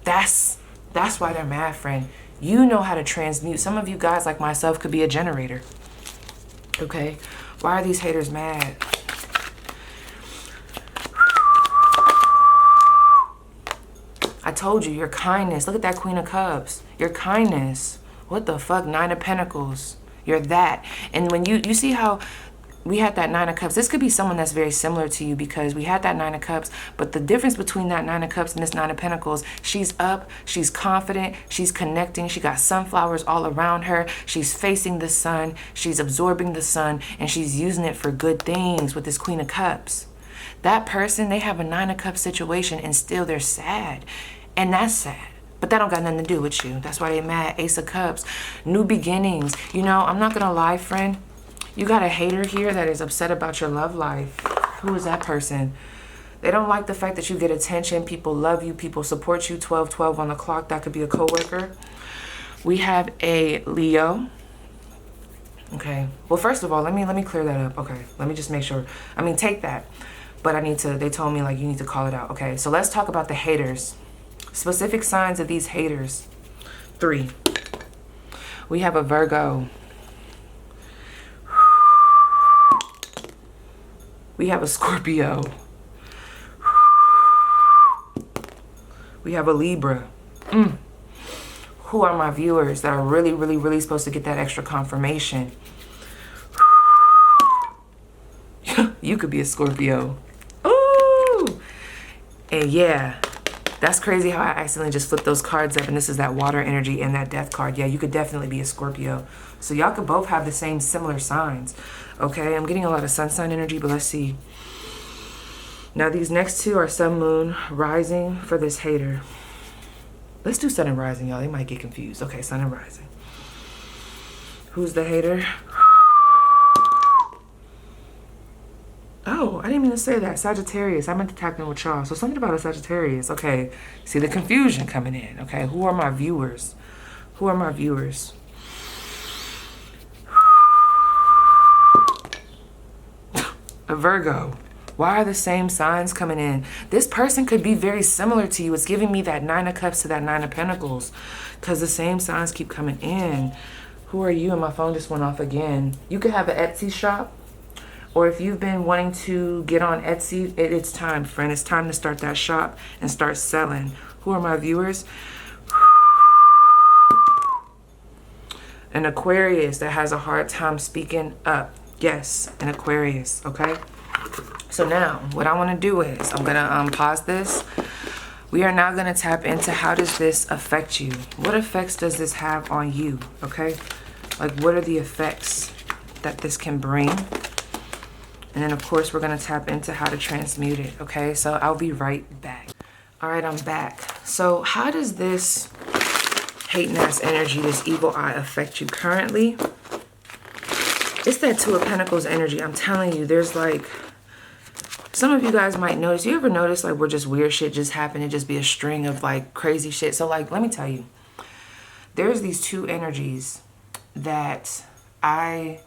That's why they're mad, friend. You know how to transmute. Some of you guys, like myself, could be a generator. Okay, why are these haters mad? I told you, your kindness. Look at that Queen of Cups. Your kindness. What the fuck? Nine of Pentacles. You're that. And when you see how we had that Nine of Cups, this could be someone that's very similar to you, because we had that Nine of Cups, but the difference between that Nine of Cups and this Nine of Pentacles, she's up, she's confident, she's connecting, she got sunflowers all around her, she's facing the sun, she's absorbing the sun, and she's using it for good things with this Queen of Cups. That person, they have a Nine of Cups situation and still they're sad, and that's sad. But that don't got nothing to do with you. That's why they mad. Ace of Cups, new beginnings. You know, I'm not gonna lie, friend. You got a hater here that is upset about your love life. Who is that person? They don't like the fact that you get attention. People love you. People support you. 12-12 on the clock. That could be a coworker. We have a Leo. Okay. Well, first of all, let me clear that up. Okay. Let me just make sure. I mean, take that. But they told me like you need to call it out. Okay. So let's talk about the haters. Specific signs of these haters. 3. We have a Virgo. We have a Scorpio. We have a Libra. Who are my viewers that are really, really, really supposed to get that extra confirmation? You could be a Scorpio. Ooh! And yeah, that's crazy how I accidentally just flipped those cards up, and this is that water energy and that death card. Yeah, you could definitely be a Scorpio. So y'all could both have the same similar signs. Okay, I'm getting a lot of sun sign energy, but let's see. Now these next two are sun, moon, rising for this hater. Let's do sun and rising, y'all. They might get confused. Okay, sun and rising. Who's the hater? Oh, I didn't mean to say that. Sagittarius. I meant to tap in with y'all. So something about a Sagittarius. Okay, see the confusion coming in. Okay, who are my viewers? Who are my viewers? A Virgo. Why are the same signs coming in? This person could be very similar to you. It's giving me that 9 of Cups to that 9 of Pentacles, because the same signs keep coming in. Who are you? And my phone just went off again. You could have an Etsy shop, or if you've been wanting to get on Etsy, it's time, friend. It's time to start that shop and start selling. Who are my viewers? An Aquarius that has a hard time speaking up. Yes, an Aquarius, okay? So now, what I want to do is, I'm going to pause this. We are now going to tap into how does this affect you? What effects does this have on you, okay? Like, what are the effects that this can bring? And then, of course, we're going to tap into how to transmute it, okay? So I'll be right back. All right, I'm back. So how does this hating-ass energy, this evil eye, affect you currently? It's that 2 of Pentacles energy. I'm telling you, there's like... Some of you guys might notice. You ever notice like where just weird shit just happen? It just be a string of like crazy shit. So like, let me tell you. There's these 2 energies that I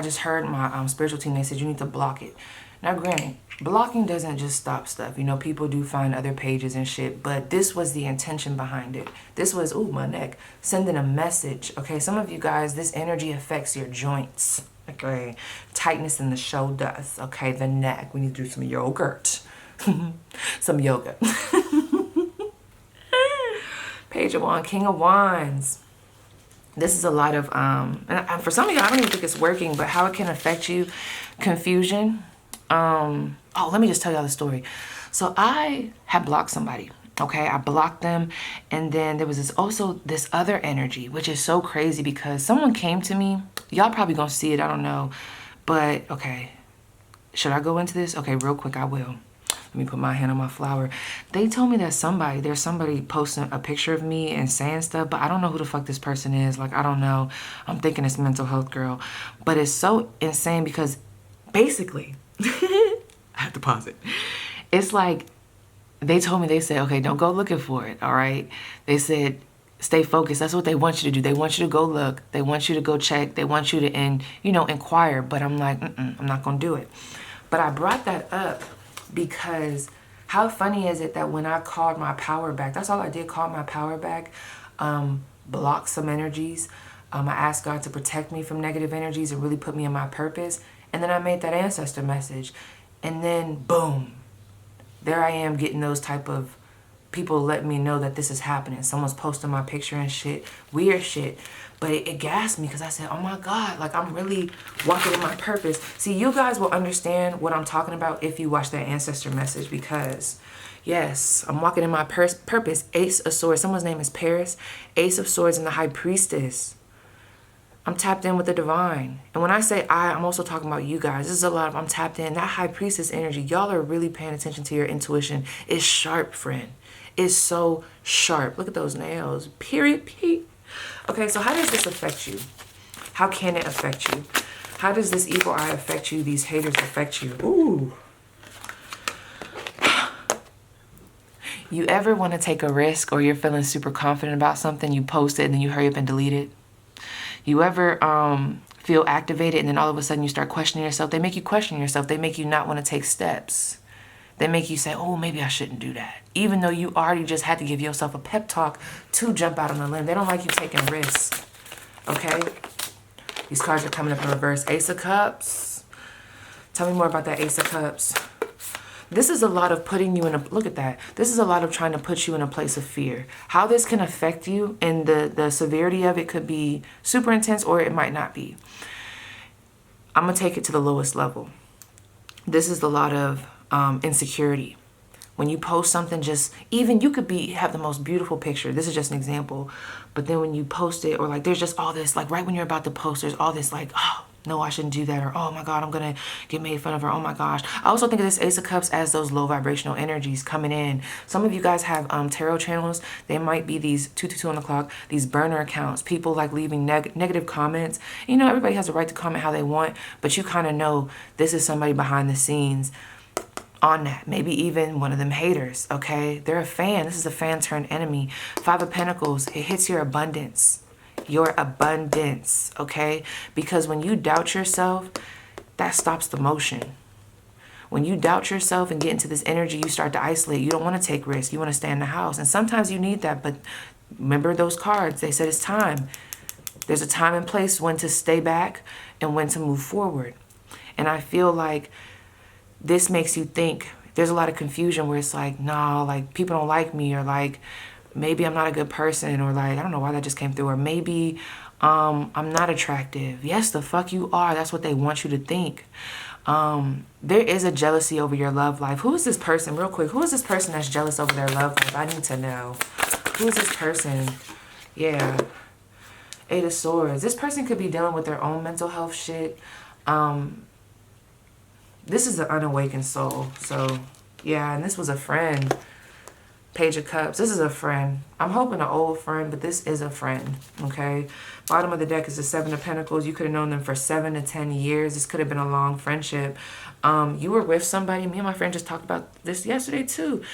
just heard my spiritual team. They said you need to block it. Now granted, blocking doesn't just stop stuff. You know, people do find other pages and shit. But this was the intention behind it. This was, ooh, my neck. Sending a message. Okay, some of you guys, this energy affects your joints. Okay, tightness in the shoulders. Okay, the neck. We need to do some yogurt. Some yoga. Page of Wands, King of Wands. This is a lot of, and for some of you, I don't even think it's working, but how it can affect you. Confusion. Oh, let me just tell y'all the story. So I had blocked somebody. Okay, I blocked them, and then there was also this other energy, which is so crazy because someone came to me. Y'all probably gonna see it, I don't know. But, okay, should I go into this? Okay, real quick, I will. Let me put my hand on my flower. They told me that there's somebody posting a picture of me and saying stuff, but I don't know who the fuck this person is. Like, I don't know. I'm thinking it's mental health girl. But it's so insane because basically, I have to pause it. It's like, they told me, they said, okay, don't go looking for it, all right? They said, stay focused. That's what they want you to do. They want you to go look. They want you to go check. They want you to, inquire. But I'm like, I'm not going to do it. But I brought that up because how funny is it that when I called my power back, that's all I did, call my power back, block some energies. I asked God to protect me from negative energies and really put me in my purpose. And then I made that ancestor message. And then, boom. There I am getting those type of people letting me know that this is happening. Someone's posting my picture and shit. Weird shit. But it gassed me because I said, oh my God, like I'm really walking in my purpose. See, you guys will understand what I'm talking about if you watch that ancestor message because, yes, I'm walking in my purpose. Ace of Swords. Someone's name is Paris. Ace of Swords and the High Priestess. I'm tapped in with the divine. And when I say I'm also talking about you guys. This is a lot of I'm tapped in. That High Priestess energy, y'all are really paying attention to your intuition. It's sharp, friend. It's so sharp. Look at those nails. Period. Okay, so how does this affect you? How can it affect you? How does this evil eye affect you? These haters affect you? Ooh. You ever want to take a risk or you're feeling super confident about something, you post it and then you hurry up and delete it? You ever feel activated and then all of a sudden you start questioning yourself? They make you question yourself. They make you not want to take steps. They make you say, oh, maybe I shouldn't do that. Even though you already just had to give yourself a pep talk to jump out on a limb. They don't like you taking risks, okay? These cards are coming up in reverse. Ace of Cups. Tell me more about that Ace of Cups. This is a lot of putting you in a, look at that. This is a lot of trying to put you in a place of fear. How this can affect you and the severity of it could be super intense or it might not be. I'm going to take it to the lowest level. This is a lot of insecurity. When you post something, just even you could have the most beautiful picture. This is just an example. But then when you post it, or like there's just all this, like right when you're about to post, there's all this like, oh, no, I shouldn't do that. Or, oh my God, I'm going to get made fun of. Or, oh my gosh. I also think of this Ace of Cups as those low vibrational energies coming in. Some of you guys have tarot channels. They might be these 222 on the clock, these burner accounts, people like leaving negative comments. You know, everybody has a right to comment how they want, but you kind of know this is somebody behind the scenes on that. Maybe even one of them haters, okay? They're a fan. This is a fan turned enemy. Five of Pentacles, it hits your abundance. Your abundance, okay? Because when you doubt yourself, that stops the motion. When you doubt yourself and get into this energy, you start to isolate. You don't want to take risks. You want to stay in the house. And sometimes you need that, but remember those cards. They said it's time. There's a time and place when to stay back and when to move forward. And I feel like this makes you think, there's a lot of confusion where it's like, nah, like people don't like me, or like maybe I'm not a good person, or like, I don't know why that just came through, or maybe I'm not attractive. Yes, the fuck you are. That's what they want you to think. There is a jealousy over your love life. Who is this person, real quick? Who is this person that's jealous over their love life? I need to know. Who is this person? Yeah. Eight of Swords. This person could be dealing with their own mental health shit. This is an unawakened soul. So, yeah, and this was a friend. Page of Cups. This is a friend. I'm hoping an old friend, but this is a friend, okay? Bottom of the deck is the Seven of Pentacles. You could have known them for 7 to 10 years. This could have been a long friendship. You were with somebody. Me and my friend just talked about this yesterday, too.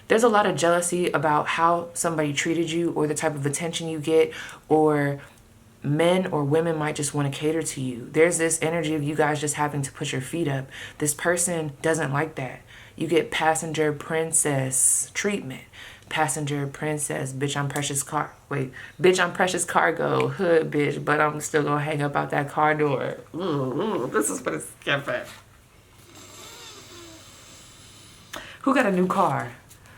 There's a lot of jealousy about how somebody treated you or the type of attention you get, or men or women might just want to cater to you. There's this energy of you guys just having to put your feet up. This person doesn't like that. You get passenger princess treatment. Passenger princess, bitch, I'm precious bitch, I'm precious cargo, hood bitch, but I'm still gonna hang up out that car door. Ooh, this is for the skipper. Who got a new car?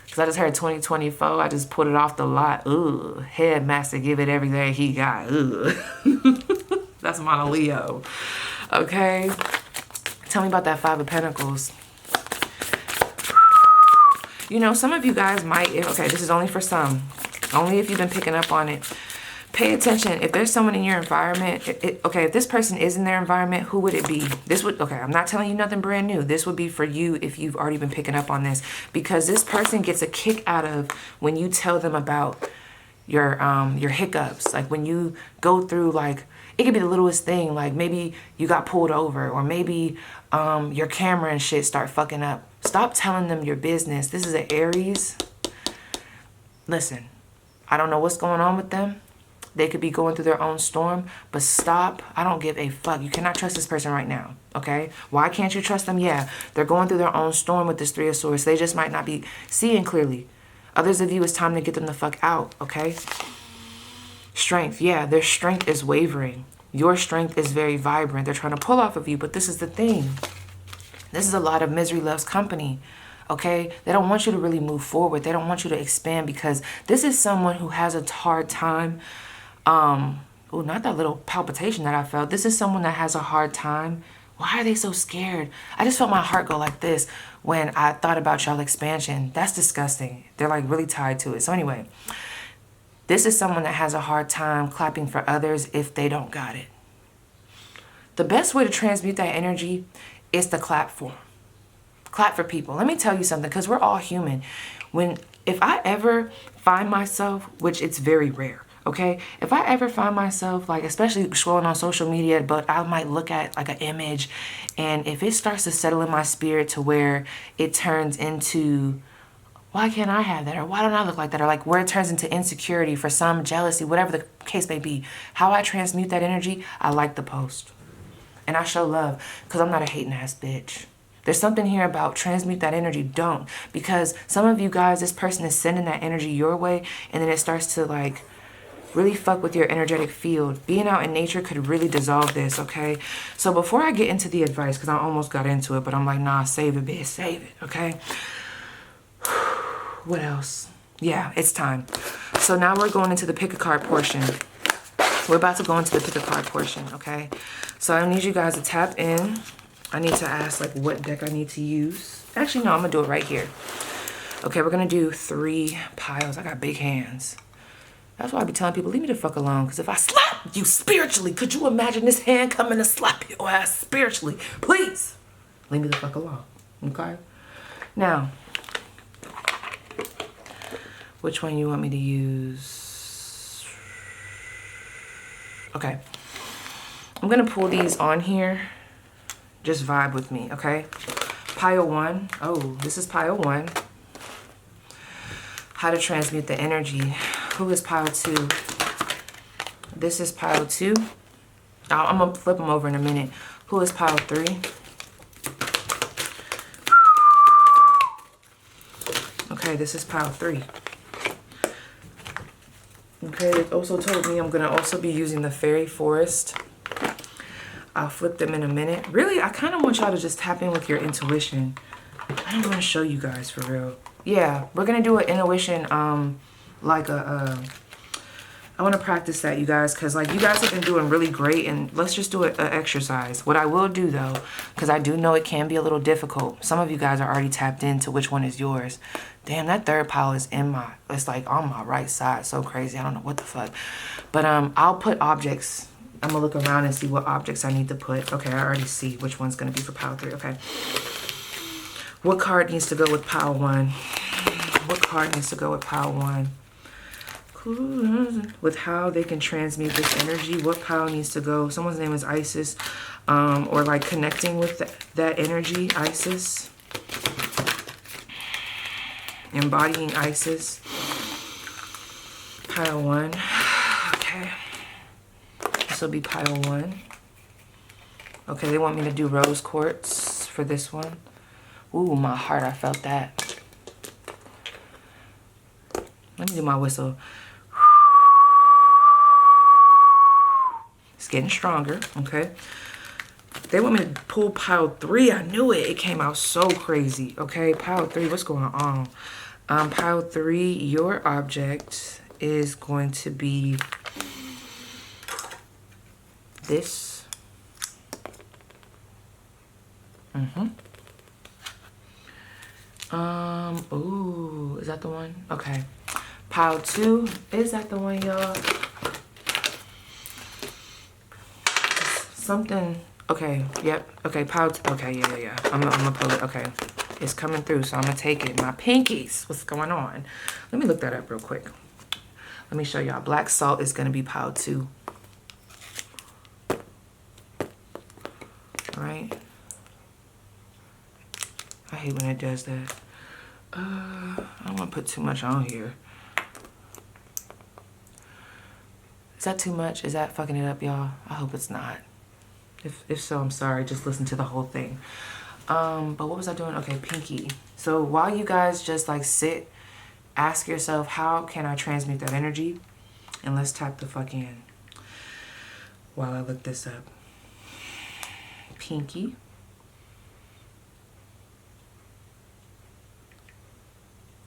Because I just heard 2024. I just put it off the lot. Ooh, headmaster, give it everything he got. Ooh. That's Mono Leo. Okay. Tell me about that Five of Pentacles. You know, some of you guys might, okay, this is only for some. Only if you've been picking up on it. Pay attention. If there's someone in your environment, okay, if this person is in their environment, who would it be? This would, okay, I'm not telling you nothing brand new. This would be for you if you've already been picking up on this. Because this person gets a kick out of when you tell them about your hiccups. Like when you go through, like, it could be the littlest thing. Like maybe you got pulled over, or maybe your camera and shit start fucking up. Stop telling them your business. This is an Aries. Listen, I don't know what's going on with them. They could be going through their own storm, but stop. I don't give a fuck. You cannot trust this person right now, okay? Why can't you trust them? Yeah, they're going through their own storm with this Three of Swords. They just might not be seeing clearly. Others of you, it's time to get them the fuck out, okay? Strength. Yeah, their strength is wavering. Your strength is very vibrant. They're trying to pull off of you, but this is the thing. This is a lot of misery loves company, okay? They don't want you to really move forward. They don't want you to expand, because this is someone who has a hard time. Oh, not that little palpitation that I felt. This is someone that has a hard time. Why are they so scared? I just felt my heart go like this when I thought about y'all expansion. That's disgusting. They're like really tied to it. So anyway, this is someone that has a hard time clapping for others if they don't got it. The best way to transmute that energy is to clap for them. Clap for people. Let me tell you something, because we're all human. If I ever find myself, which it's very rare, okay? If I ever find myself, like, especially scrolling on social media, but I might look at like an image, and if it starts to settle in my spirit to where it turns into, why can't I have that? Or why don't I look like that? Or like where it turns into insecurity for some, jealousy, whatever the case may be. How I transmute that energy, I like the post. And I show love, because I'm not a hating ass bitch. There's something here about transmute that energy. Don't. Because some of you guys, this person is sending that energy your way, and then it starts to like really fuck with your energetic field. Being out in nature could really dissolve this, okay? So before I get into the advice, because I almost got into it, but I'm like, nah, save it, bitch, save it, okay? What else? Yeah, it's time. So now we're going into the pick a card portion. We're about to go into the pick a card portion, okay? So I need you guys to tap in. I need to ask, like, what deck I need to use. Actually, no, I'm going to do it right here. Okay, we're going to do 3 piles. I got big hands. That's why I be telling people, leave me the fuck alone. Because if I slap you spiritually, could you imagine this hand coming to slap your ass spiritually? Please, leave me the fuck alone, okay? Now, which one you want me to use? Okay. I'm going to pull these on here. Just vibe with me, okay? Pile 1. Oh, this is pile 1. How to transmute the energy. Who is pile 2? This is pile 2. I'm going to flip them over in a minute. Who is pile 3? Okay, this is pile 3. Okay, it also told me I'm going to also be using the fairy forest. I'll flip them in a minute. Really, I kind of want y'all to just tap in with your intuition. I don't want to show you guys for real. Yeah, we're going to do an intuition, like a, I want to practice that, you guys, because, like, you guys have been doing really great, and let's just do an exercise. What I will do, though, because I do know it can be a little difficult. Some of you guys are already tapped into which one is yours. Damn, that third pile is it's, like, on my right side. So crazy. I don't know what the fuck. But, I'll put objects. I'm going to look around and see what objects I need to put. Okay, I already see which one's going to be for pile 3. Okay. What card needs to go with pile 1? What card needs to go with pile 1? With how they can transmute this energy. What pile needs to go? Someone's name is Isis. Or like connecting with that energy. Isis. Embodying Isis. Pile 1. Okay. This will be pile 1. Okay, they want me to do rose quartz for this one. Ooh, my heart, I felt that. Let me do my whistle. It's getting stronger, okay? They want me to pull pile 3. I knew it. It came out so crazy, okay? Pile 3, what's going on? Pile 3, your object is going to be this. Ooh, is that the one? Okay. Pile 2, is that the one, y'all? Something, okay, yep, okay, pile 2, okay, yeah. I'm gonna pull it, okay. It's coming through, so I'm gonna take it. My pinkies, what's going on? Let me look that up real quick. Let me show y'all. Black salt is gonna be pile 2. All right. I hate when it does that. I don't want to put too much on here. Is that too much? Is that fucking it up, y'all? I hope it's not. If so, I'm sorry. Just listen to the whole thing. But what was I doing? Okay, pinky. So while you guys just like sit, ask yourself, how can I transmute that energy? And let's tap the fuck in while I look this up. Pinky.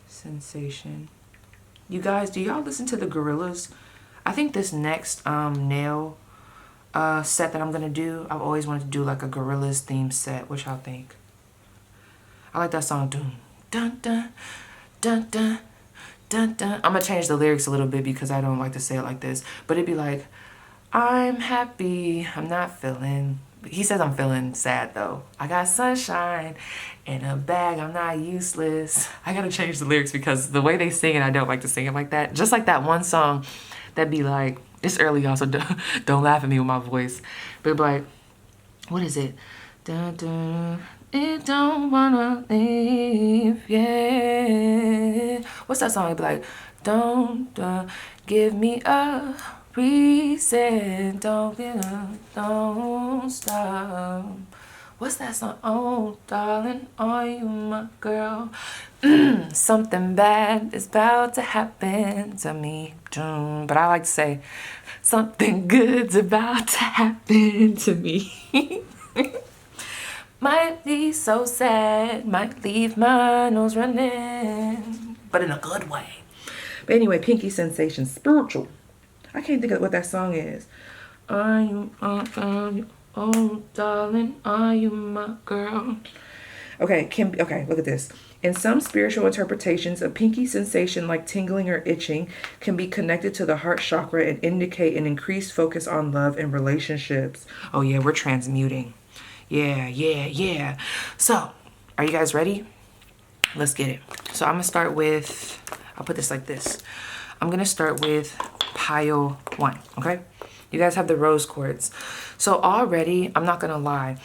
Sensation. You guys, do y'all listen to the Gorillas? I think this next nail set that I'm gonna do, I've always wanted to do like a Gorillas themed set. What y'all think? I like that song. Dun dun dun dun dun dun dun. I'm gonna change the lyrics a little bit because I don't like to say it like this, but it'd be like, I'm happy, I'm not feeling. He says I'm feeling sad though. I got sunshine in a bag, I'm not useless. I gotta change the lyrics because the way they sing it, I don't like to sing it like that. Just like that one song that'd be like, it's early y'all, so don't laugh at me with my voice. But it'd be like, what is it? Dun, dun, it don't wanna leave, yeah. What's that song? It'd be like, don't give me a reason, don't get up, don't stop. What's that song? Oh, darling, are you my girl? Something bad is about to happen to me. But I like to say, something good's about to happen to me. Might be so sad, might leave my nose running, but in a good way. But anyway, Pinky Sensation, spiritual. I can't think of what that song is. Are you, oh darling, are you my girl? Okay, okay, look at this. In some spiritual interpretations, a pinky sensation like tingling or itching can be connected to the heart chakra and indicate an increased focus on love and relationships. Oh yeah, we're transmuting. Yeah. So, are you guys ready? Let's get it. So I'm gonna start with, I'll put this like this. I'm gonna start with pile 1, okay? You guys have the rose quartz. So already, I'm not gonna lie,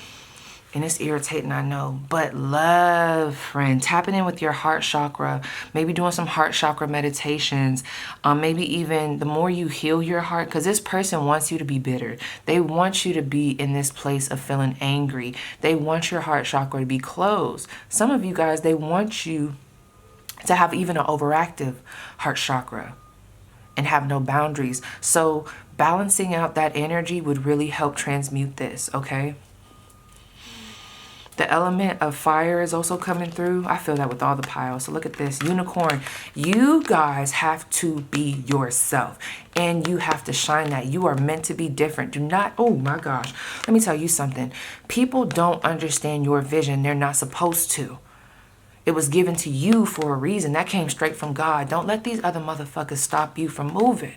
and it's irritating, I know, but love, friend, tapping in with your heart chakra, maybe doing some heart chakra meditations, maybe even the more you heal your heart, because this person wants you to be bitter. They want you to be in this place of feeling angry. They want your heart chakra to be closed. Some of you guys, they want you to have even an overactive heart chakra and have no boundaries. So balancing out that energy would really help transmute this, okay? The element of fire is also coming through. I feel that with all the piles. So look at this, unicorn. You guys have to be yourself and you have to shine that. You are meant to be different. Do not, oh my gosh, let me tell you something. People don't understand your vision. They're not supposed to. It was given to you for a reason. That came straight from God. Don't let these other motherfuckers stop you from moving.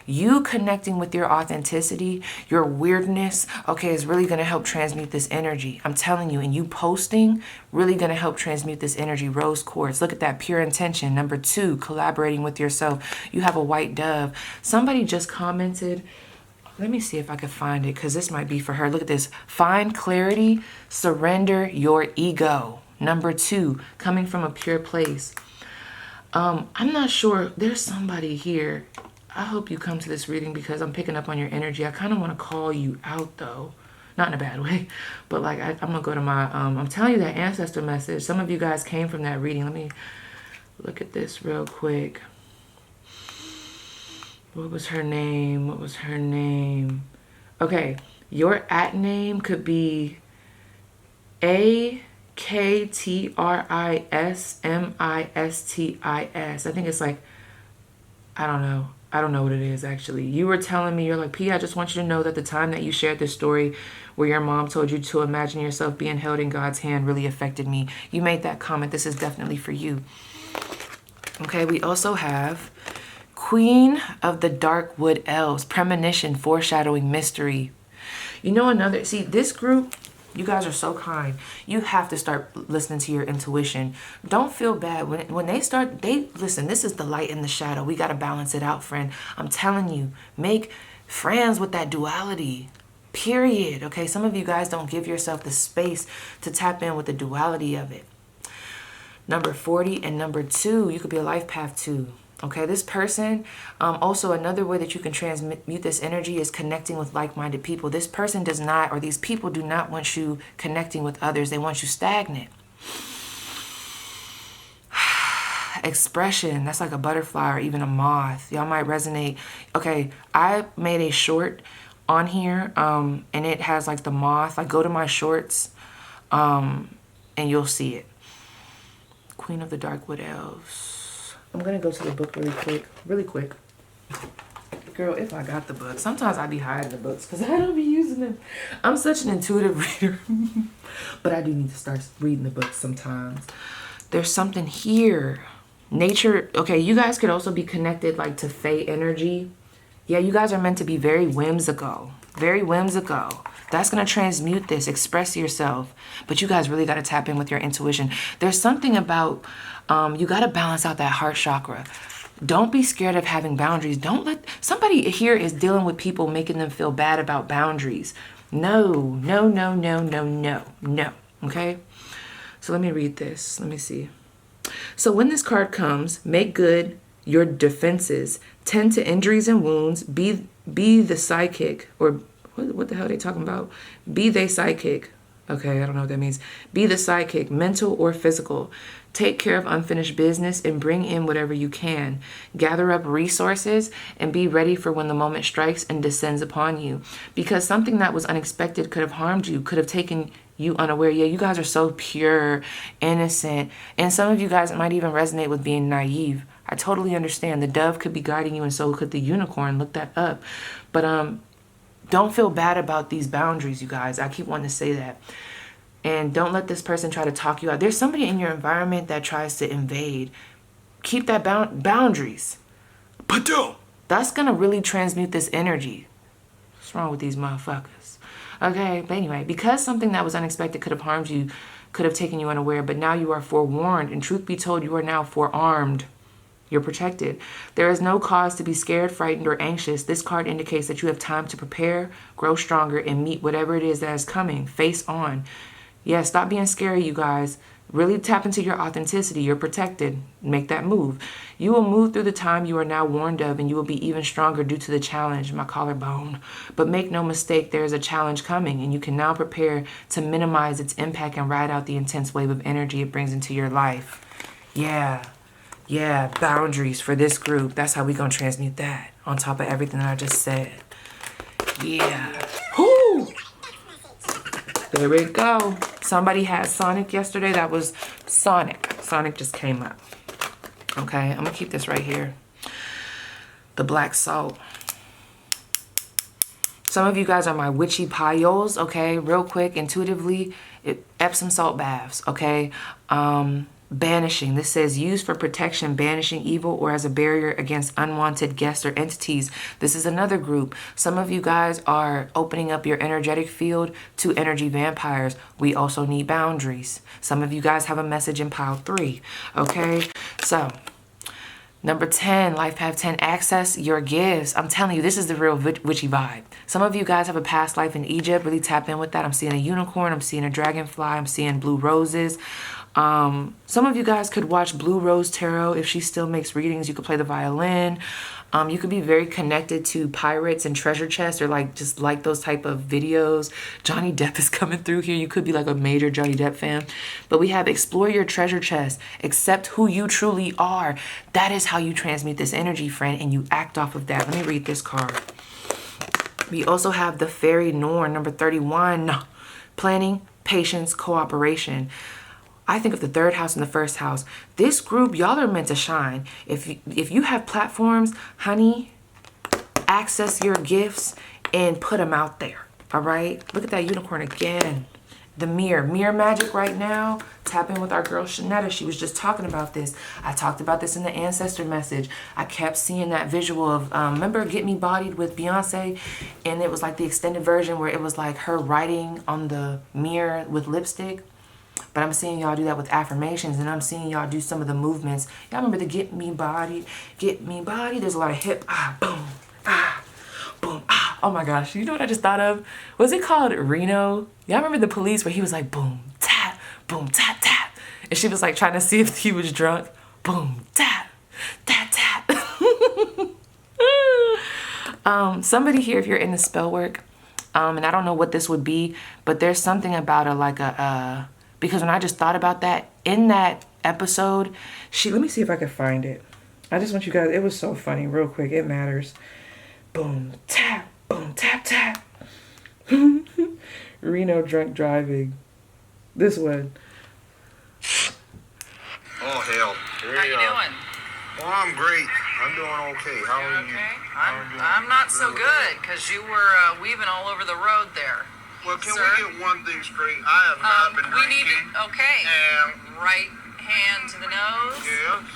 You connecting with your authenticity, your weirdness, okay, is really going to help transmute this energy. I'm telling you, and you posting, really going to help transmute this energy. Rose quartz, look at that, pure intention. Number 2, collaborating with yourself. You have a white dove. Somebody just commented, let me see if I can find it, because this might be for her. Look at this, find clarity, surrender your ego. Number 2, coming from a pure place. I'm not sure, there's somebody here. I hope you come to this reading because I'm picking up on your energy. I kind of want to call you out though. Not in a bad way, but like I'm going to go to my, I'm telling you that ancestor message. Some of you guys came from that reading. Let me look at this real quick. What was her name? What was her name? Okay, your at name could be AKTRISMISTIS. I think it's like, I don't know what it is actually. You were telling me, you're like, P, I just want you to know that the time that you shared this story where your mom told you to imagine yourself being held in God's hand really affected me. You made that comment. This is definitely for you. Okay, we also have Queen of the Dark Wood Elves, premonition, foreshadowing, mystery. You know another, see this group, you guys are so kind. You have to start listening to your intuition. Don't feel bad. When they start, listen, this is the light and the shadow. We got to balance it out, friend. I'm telling you, make friends with that duality, period. Okay, some of you guys don't give yourself the space to tap in with the duality of it. Number 40 and number 2, you could be a life path 2. Okay, this person, also another way that you can transmute this energy is connecting with like-minded people. This person does not, or these people do not want you connecting with others. They want you stagnant. Expression, that's like a butterfly or even a moth. Y'all might resonate. Okay, I made a short on here, and it has like the moth. Like go to my shorts, and you'll see it. Queen of the Dark Wood Elves. I'm going to go to the book really quick. Girl, if I got the book. Sometimes I be hiding the books because I don't be using them. I'm such an intuitive reader. But I do need to start reading the books sometimes. There's something here. Nature. Okay, you guys could also be connected like to Fae energy. Yeah, you guys are meant to be very whimsical. Very whimsical. That's going to transmute this. Express yourself. But you guys really got to tap in with your intuition. There's something about... you got to balance out that heart chakra. Don't be scared of having boundaries. Don't let somebody here is dealing with people making them feel bad about boundaries. No. Okay. So let me read this. Let me see. So when this card comes, make good your defenses, tend to injuries and wounds, be the psychic, or what the hell are they talking about? Be they psychic. Okay, I don't know what that means. Be the sidekick, mental or physical. Take care of unfinished business and bring in whatever you can. Gather up resources and be ready for when the moment strikes and descends upon you. Because something that was unexpected could have harmed you, could have taken you unaware. Yeah, you guys are so pure, innocent. And some of you guys might even resonate with being naive. I totally understand. The dove could be guiding you and so could the unicorn. Look that up. But don't feel bad about these boundaries, you guys. I keep wanting to say that. And don't let this person try to talk you out. There's somebody in your environment that tries to invade. Keep that boundaries. But don't. That's going to really transmute this energy. What's wrong with these motherfuckers? Okay, but anyway, because something that was unexpected could have harmed you, could have taken you unaware, but now you are forewarned. And truth be told, you are now forearmed. You're protected. There is no cause to be scared, frightened, or anxious. This card indicates that you have time to prepare, grow stronger, and meet whatever it is that is coming. Face on. Yeah, stop being scary, you guys. Really tap into your authenticity. You're protected. Make that move. You will move through the time you are now warned of, and you will be even stronger due to the challenge, my collarbone. But make no mistake, there is a challenge coming, and you can now prepare to minimize its impact and ride out the intense wave of energy it brings into your life. Yeah, boundaries for this group. That's how we gonna transmute that on top of everything that I just said. Yeah. Whoo! There we go. Somebody had Sonic yesterday. That was Sonic. Sonic just came up. Okay, I'm gonna keep this right here. The black salt. Some of you guys are my witchy piles, okay? Real quick, intuitively, Epsom salt baths, okay? Banishing. This says used for protection, banishing evil, or as a barrier against unwanted guests or entities. This is another group. Some of you guys are opening up your energetic field to energy vampires. We also need boundaries. Some of you guys have a message in pile 3. Okay, so number 10, life path 10, access your gifts. I'm telling you, this is the real witchy vibe. Some of you guys have a past life in Egypt. Really tap in with that. I'm seeing a unicorn. I'm seeing a dragonfly. I'm seeing blue roses. Some of you guys could watch Blue Rose Tarot. If she still makes readings, you could play the violin. You could be very connected to pirates and treasure chests, or just like those type of videos. Johnny Depp is coming through here. You could be like a major Johnny Depp fan. But we have explore your treasure chest. Accept who you truly are. That is how you transmute this energy, friend, and you act off of that. Let me read this card. We also have the Fairy Norn, number 31. Planning, patience, cooperation. I think of the 3rd house and the 1st house. This group, y'all are meant to shine. If you have platforms, honey, access your gifts and put them out there. All right? Look at that unicorn again. The mirror magic right now. Tap in with our girl Shanetta. She was just talking about this. I talked about this in the ancestor message. I kept seeing that visual of, remember Get Me Bodied with Beyonce? And it was like the extended version where it was like her writing on the mirror with lipstick. But I'm seeing y'all do that with affirmations, and I'm seeing y'all do some of the movements. Y'all remember the Get Me Bodied? Get Me Bodied? There's a lot of hip, boom, boom, Oh my gosh, you know what I just thought of? Was it called Reno? Y'all remember the Police where he was like, boom, tap, tap. And she was like trying to see if he was drunk. Boom, tap, tap, tap. Somebody here, if you're in the spell work, and I don't know what this would be, but there's something about because when I just thought about that, in that episode, let me see if I can find it. I just want you guys, it was so funny, real quick, it matters. Boom, tap, tap. Reno drunk driving. This one. Oh, hell. How you doing? Oh, I'm great. I'm doing okay. How are you? I'm not so good, because you were weaving all over the road there. Well, can we get one thing straight? I have not been drinking. And right hand to the nose. Yes.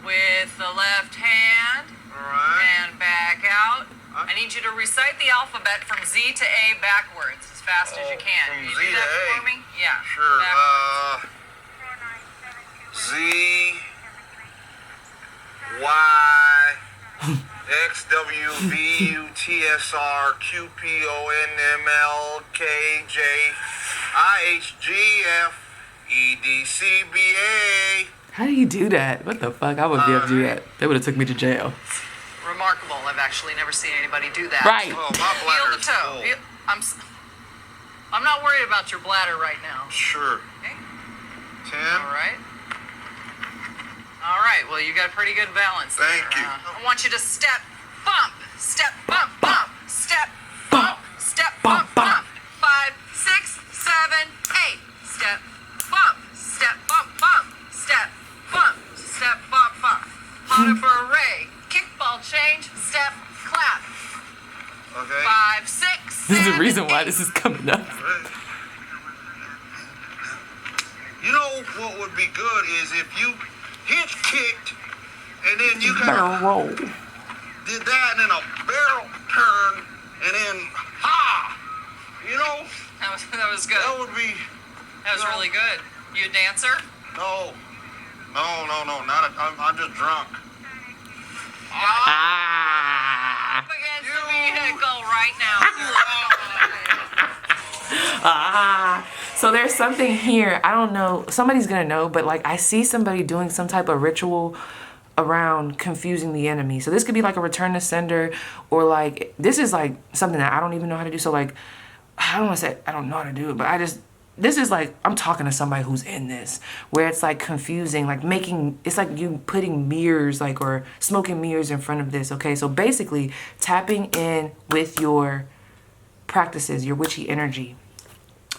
With the left hand. All right. And back out. I need you to recite the alphabet from Z to A backwards as fast as you can. From Can you Z do that to A? for me? Yeah. Sure. Backwards. Z, Y, X, W, V, U, T, S, R, Q, P, O, N, M, L, K, J, I, H, G, F, E, D, C, B, A. How do you do that? What the fuck? I wouldn't be able to do that. They would have took me to jail. Remarkable. I've actually never seen anybody do that. Right. Oh, my bladder's full. I'm not worried about your bladder right now. Sure. Okay. 10. All right. All right. Well, you got pretty good balance there. Thank you. I want you to step, bump, step, bump, bump, step, bump, step, bump, bump. 5, 6, 7, 8. Step, bump, step, bump, bump, step, bump, step, bump, bump. Harder for a ray. Kickball change, step, clap. Okay. 5, 6, 7, There's a reason why 8. this is coming up. You know what would be good is if you hitch kicked and then you kind Barrel of roll. did that and then a barrel turn and then ha! You know, That was good. that would be. That was No. really good. You a dancer? No, not. I'm just drunk. Ah. Up against the vehicle right now. Ah. So there's something here. I don't know. Somebody's gonna know, but like I see somebody doing some type of ritual around confusing the enemy. So this could be like a return to sender, or like this is like something that I don't even know how to do. So like I don't want to say I don't know how to do it, but this is like I'm talking to somebody who's in this, where it's like confusing, like it's like you putting mirrors like or smoking mirrors in front of this. Okay, so basically tapping in with your practices, your witchy energy.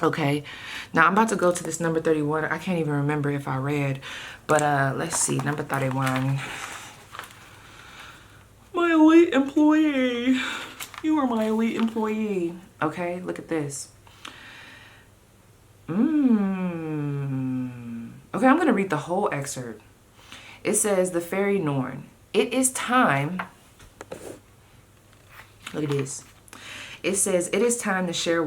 Okay, now I'm about to go to this number 31. I can't even remember if I read, but let's see, number 31. My elite employee. You are my elite employee. Okay, look at this. Okay, I'm going to read the whole excerpt. It says, the fairy Norn. It is time. Look at this. It says, it is time to share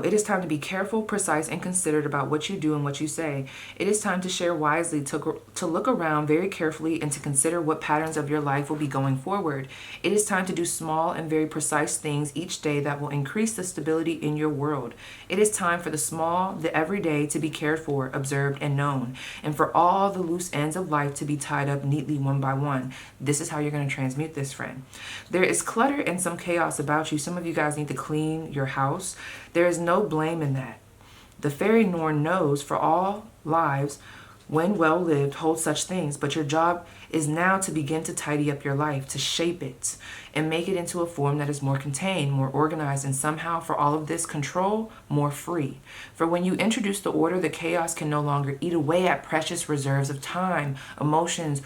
it is time to be careful, precise, and considerate about what you do and what you say. It is time to share wisely, to look around very carefully and to consider what patterns of your life will be going forward. It is time to do small and very precise things each day that will increase the stability in your world. It is time for the small, the everyday to be cared for, observed, and known, and for all the loose ends of life to be tied up neatly one by one. This is how you're going to transmute this, friend. There is clutter and some chaos about you. Some of you guys need to clean your house. There is no blame in that. The fairy Norn knows for all lives, when well lived, hold such things, but your job is now to begin to tidy up your life, to shape it and make it into a form that is more contained, more organized, and somehow for all of this control, more free. For when you introduce the order, the chaos can no longer eat away at precious reserves of time, emotions.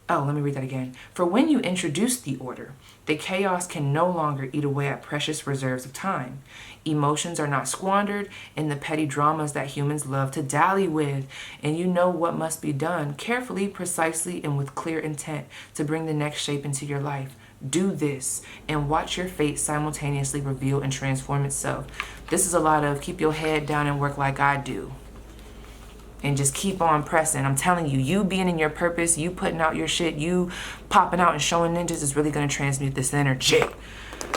Oh, let me read that again. For when you introduce the order, the chaos can no longer eat away at precious reserves of time. Emotions are not squandered in the petty dramas that humans love to dally with, and you know what must be done carefully, precisely, and with clear intent to bring the next shape into your life. Do this and watch your fate simultaneously reveal and transform itself. This is a lot of keep your head down and work like I do. And just keep on pressing. I'm telling you, you being in your purpose, you putting out your shit, you popping out and showing ninjas is really going to transmute this energy.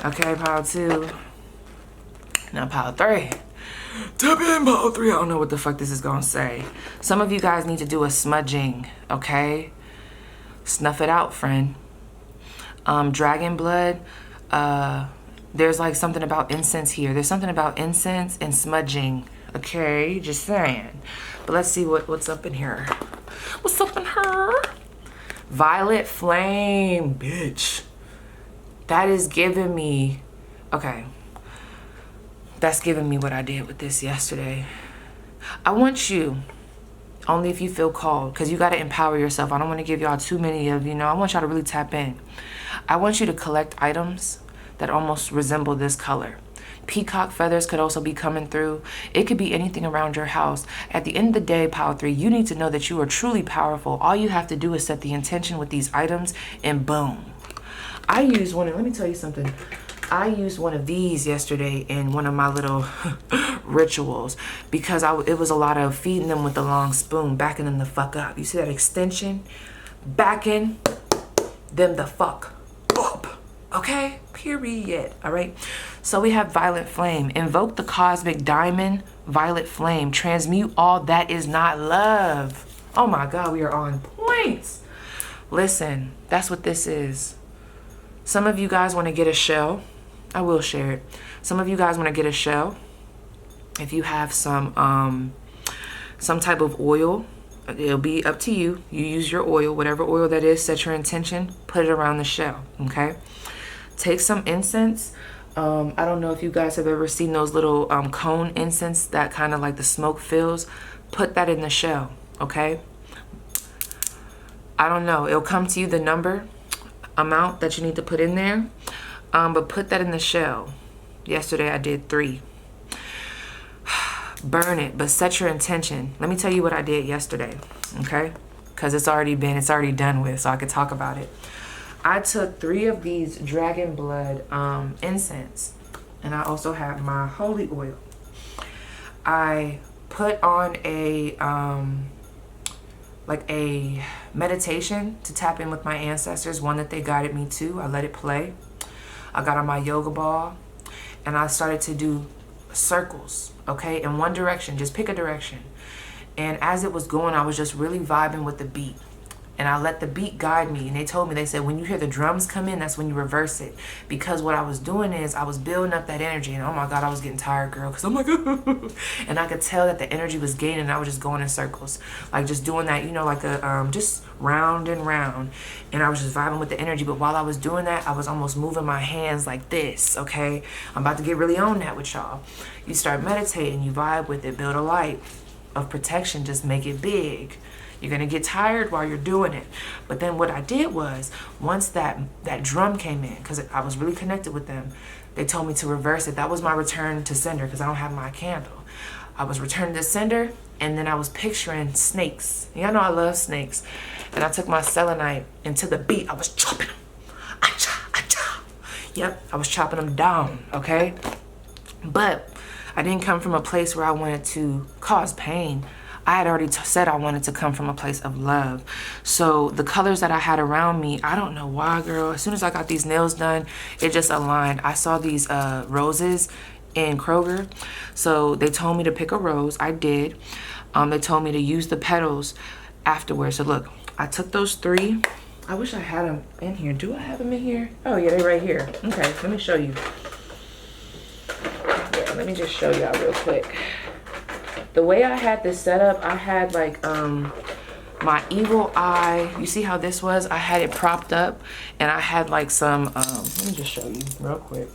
Okay, pile 2. Now pile 3. Tap in, pile 3. I don't know what the fuck this is going to say. Some of you guys need to do a smudging, okay? Snuff it out, friend. Dragon blood. There's like something about incense here. There's something about incense and smudging. Okay, just saying. But let's see what's up in here. What's up in her? Violet flame, bitch. That is giving me, okay. That's giving me what I did with this yesterday. I want you, only if you feel called, because you got to empower yourself. I don't want to give y'all too many of, I want y'all to really tap in. I want you to collect items that almost resemble this color. Peacock feathers could also be coming through. It could be anything around your house. At the end of the day, Power 3, you need to know that you are truly powerful. All you have to do is set the intention with these items and boom. I used one, and let me tell you something. I used one of these yesterday in one of my little rituals because it was a lot of feeding them with the long spoon, backing them the fuck up. You see that extension? Backing them the fuck up. Okay? Period. All right? So we have violet flame. Invoke the cosmic diamond, violet flame. Transmute all that is not love. Oh my God, we are on point. Listen, that's what this is. Some of you guys want to get a shell. I will share it. Some of you guys want to get a shell. If you have some type of oil, it'll be up to you. You use your oil, whatever oil that is, set your intention, put it around the shell, okay? Take some incense. I don't know if you guys have ever seen those little cone incense that kind of like the smoke fills. Put that in the shell, okay? I don't know. It'll come to you the amount that you need to put in there. But put that in the shell. Yesterday I did 3. Burn it, but set your intention. Let me tell you what I did yesterday, okay? Because it's already done with, so I could talk about it. I took 3 of these dragon blood incense, and I also have my holy oil. I put on a like a meditation to tap in with my ancestors, one that they guided me to. I let it play. I got on my yoga ball, and I started to do circles, okay, in one direction. Just pick a direction. And as it was going, I was just really vibing with the beat. And I let the beat guide me. And they told me, they said, when you hear the drums come in, that's when you reverse it. Because what I was doing is I was building up that energy. And oh my God, I was getting tired, girl. Because I'm like, and I could tell that the energy was gaining. And I was just going in circles. Like just doing that, you know, like a, just round and round. And I was just vibing with the energy. But while I was doing that, I was almost moving my hands like this, okay? I'm about to get really on that with y'all. You start meditating, you vibe with it, build a light of protection, just make it big. You're gonna get tired while you're doing it. But then what I did was, once that drum came in, because I was really connected with them, they told me to reverse it. That was my return to sender, because I don't have my candle. I was returning to sender, and then I was picturing snakes. Y'all know I love snakes. And I took my selenite, and to the beat, I was chopping them. Yep, I was chopping them down, okay? But I didn't come from a place where I wanted to cause pain. I had already said I wanted to come from a place of love. So the colors that I had around me, I don't know why, girl. As soon as I got these nails done, it just aligned. I saw these roses in Kroger. So they told me to pick a rose. I did. They told me to use the petals afterwards. So look, I took those 3. I wish I had them in here. Do I have them in here? Oh yeah, they're right here. Okay, let me show you. Yeah, let me just show y'all real quick. The way I had this set up, I had like my evil eye. You see how this was? I had it propped up, and I had like some, let me just show you real quick.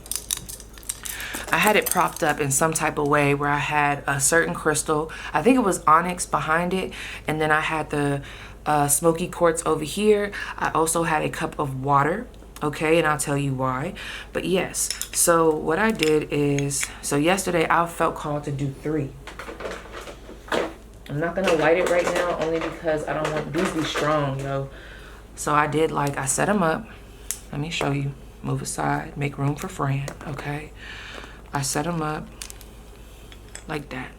I had it propped up in some type of way where I had a certain crystal. I think it was onyx behind it. And then I had the smoky quartz over here. I also had a cup of water. Okay, and I'll tell you why. But yes, so what I did is, so yesterday I felt called to do 3. I'm not gonna light it right now, only because I don't want these to be strong, yo. So I did, like, I set them up. Let me show you. Move aside, make room for Fran, okay? I set them up like that.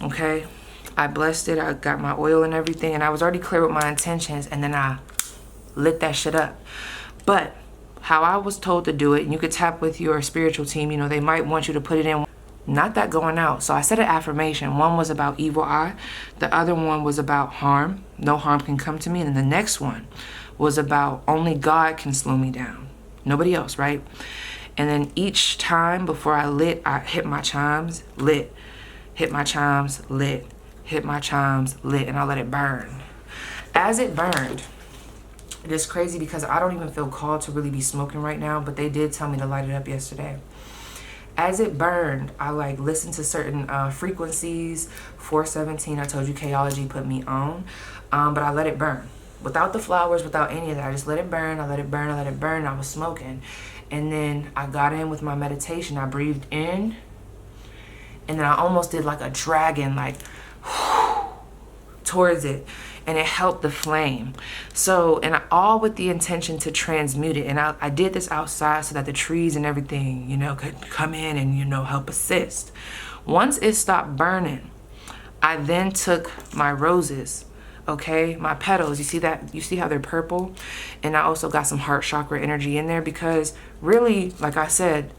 Okay, I blessed it. I got my oil and everything, and I was already clear with my intentions, and then I lit that shit up. But how I was told to do it, and you could tap with your spiritual team, you know, they might want you to put it in. Not that going out. So I said an affirmation. One was about evil eye. The other one was about harm. No harm can come to me. And then the next one was about only God can slow me down. Nobody else, right? And then each time before I lit, I hit my chimes, lit. Hit my chimes, lit. Hit my chimes, lit. And I let it burn. As it burned, it is crazy because I don't even feel called to really be smoking right now. But they did tell me to light it up yesterday. As it burned, I like listened to certain frequencies. 417, I told you Chaology put me on. But I let it burn. Without the flowers, without any of that. I just let it burn, I let it burn, I let it burn. I was smoking. And then I got in with my meditation. I breathed in. And then I almost did like a dragon, like towards it. And it helped the flame. So, and all with the intention to transmute it. And I did this outside so that the trees and everything, you know, could come in and, you know, help assist. Once it stopped burning, I then took my roses, okay, my petals. You see that? You see how they're purple? And I also got some heart chakra energy in there because really, like I said,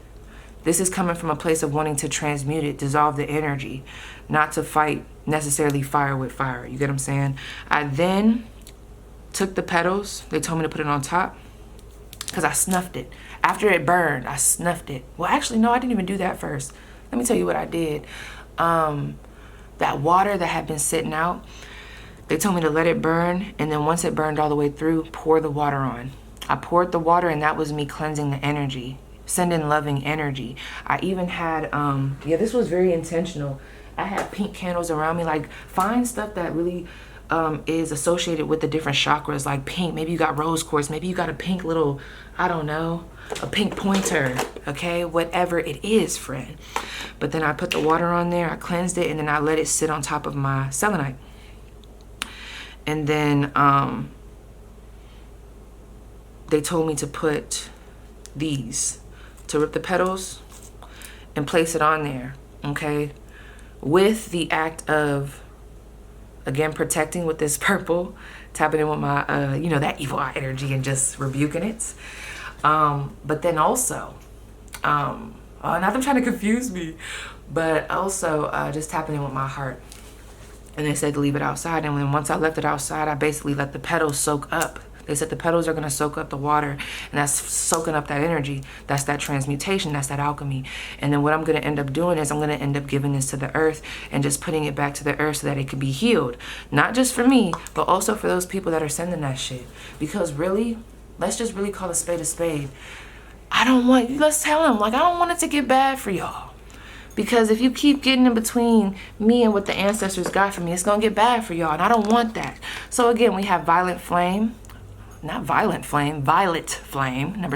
this is coming from a place of wanting to transmute it, dissolve the energy, not to fight necessarily fire with fire. You get what I'm saying? I then took the petals. They told me to put it on top. because I snuffed it. After it burned, I snuffed it. Well, actually, no, I didn't even do that first. Let me tell you what I did. That water that had been sitting out, they told me to let it burn, and then once it burned all the way through, pour the water on. I poured the water, and that was me cleansing the energy, sending loving energy. I even had, yeah, this was very intentional. I had pink candles around me. Like, find stuff that really is associated with the different chakras, like pink. Maybe you got rose quartz. Maybe you got a pink little, I don't know, a pink pointer, okay? Whatever it is, friend. But then I put the water on there, I cleansed it, and then I let it sit on top of my selenite. And then they told me to put these, to rip the petals and place it on there, okay? With the act of, again, protecting with this purple, tapping in with my, you know, that evil eye energy and just rebuking it. But then also, not that I'm trying to confuse me, but also just tapping in with my heart. And they said to leave it outside. And then once I left it outside, I basically let the petals soak up. They said the petals are going to soak up the water, and that's soaking up that energy. That's that transmutation. That's that alchemy. And then what I'm going to end up doing is I'm going to end up giving this to the earth and just putting it back to the earth so that it can be healed. Not just for me, but also for those people that are sending that shit. Because really, let's just really call a spade a spade. Let's tell them, like, I don't want it to get bad for y'all. Because if you keep getting in between me and what the ancestors got for me, it's going to get bad for y'all. And I don't want that. So again, we have violet flame, number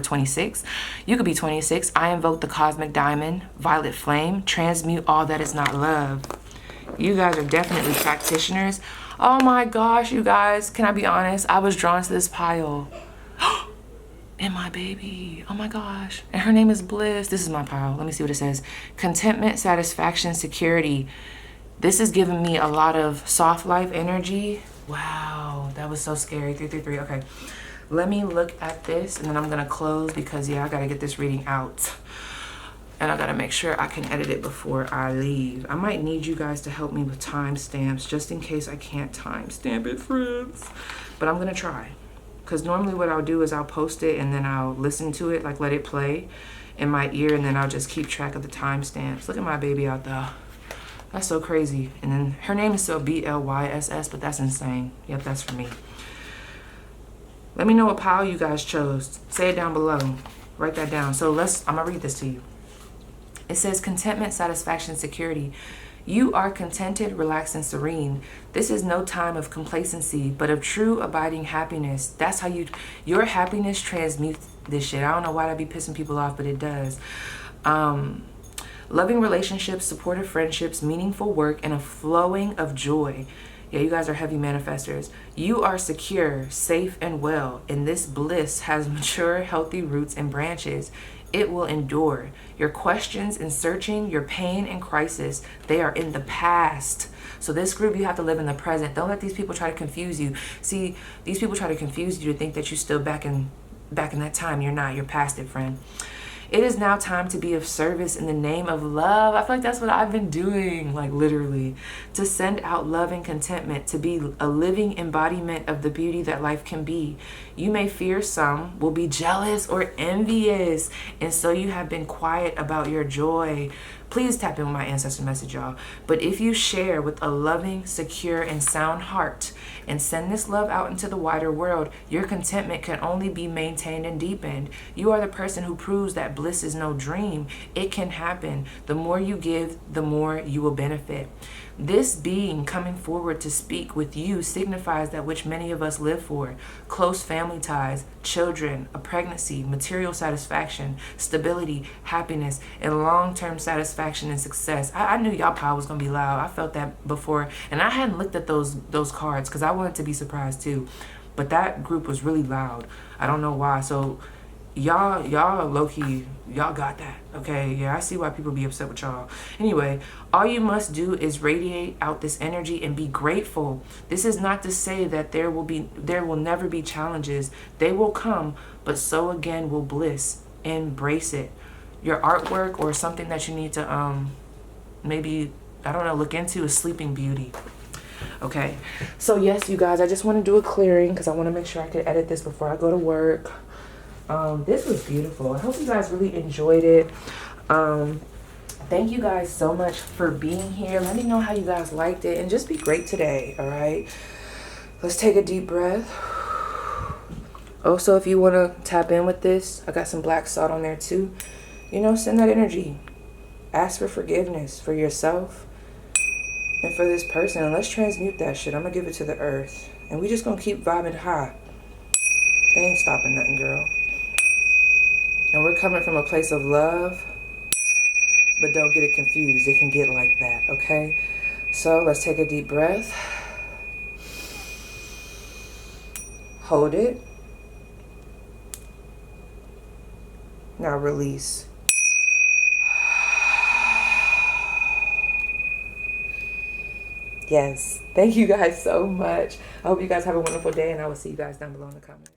26. You could be 26. I invoke the cosmic diamond, violet flame, transmute all that is not love. You guys are definitely practitioners. Oh my gosh, you guys, can I be honest? I was drawn to this pile. And my baby, oh my gosh. And her name is Bliss. This is my pile. Let me see what it says. Contentment, satisfaction, security. This is giving me a lot of soft life energy. Wow, that was so scary. 333, okay. Let me look at this and then I'm gonna close because yeah, I gotta get this reading out. And I gotta make sure I can edit it before I leave. I might need you guys to help me with timestamps just in case I can't timestamp it, friends. But I'm gonna try. Because normally what I'll do is I'll post it and then I'll listen to it, like let it play in my ear, and then I'll just keep track of the timestamps. Look at my baby out there. That's so crazy. And then her name is still BLYSS, but that's insane. Yep, that's for me. Let me know what pile you guys chose. Say it down below. Write that down. So I'm gonna read this to you. It says contentment, satisfaction, security. You are contented, relaxed, and serene. This is no time of complacency, but of true abiding happiness. That's how your happiness transmutes this shit. I don't know why that be pissing people off, but it does. Loving relationships, supportive friendships, meaningful work, and a flowing of joy. Yeah, you guys are heavy manifestors. You are secure, safe, and well, and this bliss has mature, healthy roots and branches. It will endure. Your questions and searching, your pain and crisis, they are in the past. So this group, you have to live in the present. Don't let these people try to confuse you. See, these people try to confuse you to think that you're still back in that time. You're not. You're past it, friend. It is now time to be of service in the name of love. I feel like that's what I've been doing, like literally. To send out love and contentment, to be a living embodiment of the beauty that life can be. You may fear some will be jealous or envious, and so you have been quiet about your joy. Please tap in with my ancestor message, y'all. But if you share with a loving, secure, and sound heart and send this love out into the wider world, your contentment can only be maintained and deepened. You are the person who proves that bliss is no dream. It can happen. The more you give, the more you will benefit. This being coming forward to speak with you signifies that which many of us live for: close family ties, children, a pregnancy, material satisfaction, stability, happiness, and long-term satisfaction and success. I knew y'all power was gonna be loud. I felt that before, and I hadn't looked at those cards because I wanted to be surprised too. But that group was really loud. I don't know why. So y'all low-key, y'all got that, okay? Yeah, I see why people be upset with y'all. Anyway, all you must do is radiate out this energy and be grateful. This is not to say that there will never be challenges. They will come, but so again will bliss. Embrace it. Your artwork or something that you need to maybe, I don't know, look into is Sleeping Beauty. Okay, so yes, you guys, I just want to do a clearing because I want to make sure I can edit this before I go to work. This was beautiful. I hope you guys really enjoyed it. Thank you guys so much for being here. Let me know how you guys liked it, and just be great today. All right, let's take a deep breath. Also, if you want to tap in with this, I got some black salt on there too. You know, send that energy. Ask for forgiveness for yourself and for this person, and let's transmute that shit. I'm gonna give it to the earth, and we just gonna keep vibing high. They ain't stopping nothing, girl. And we're coming from a place of love, but don't get it confused. It can get like that, okay? So let's take a deep breath. Hold it. Now release. Yes. Thank you guys so much. I hope you guys have a wonderful day, and I will see you guys down below in the comments.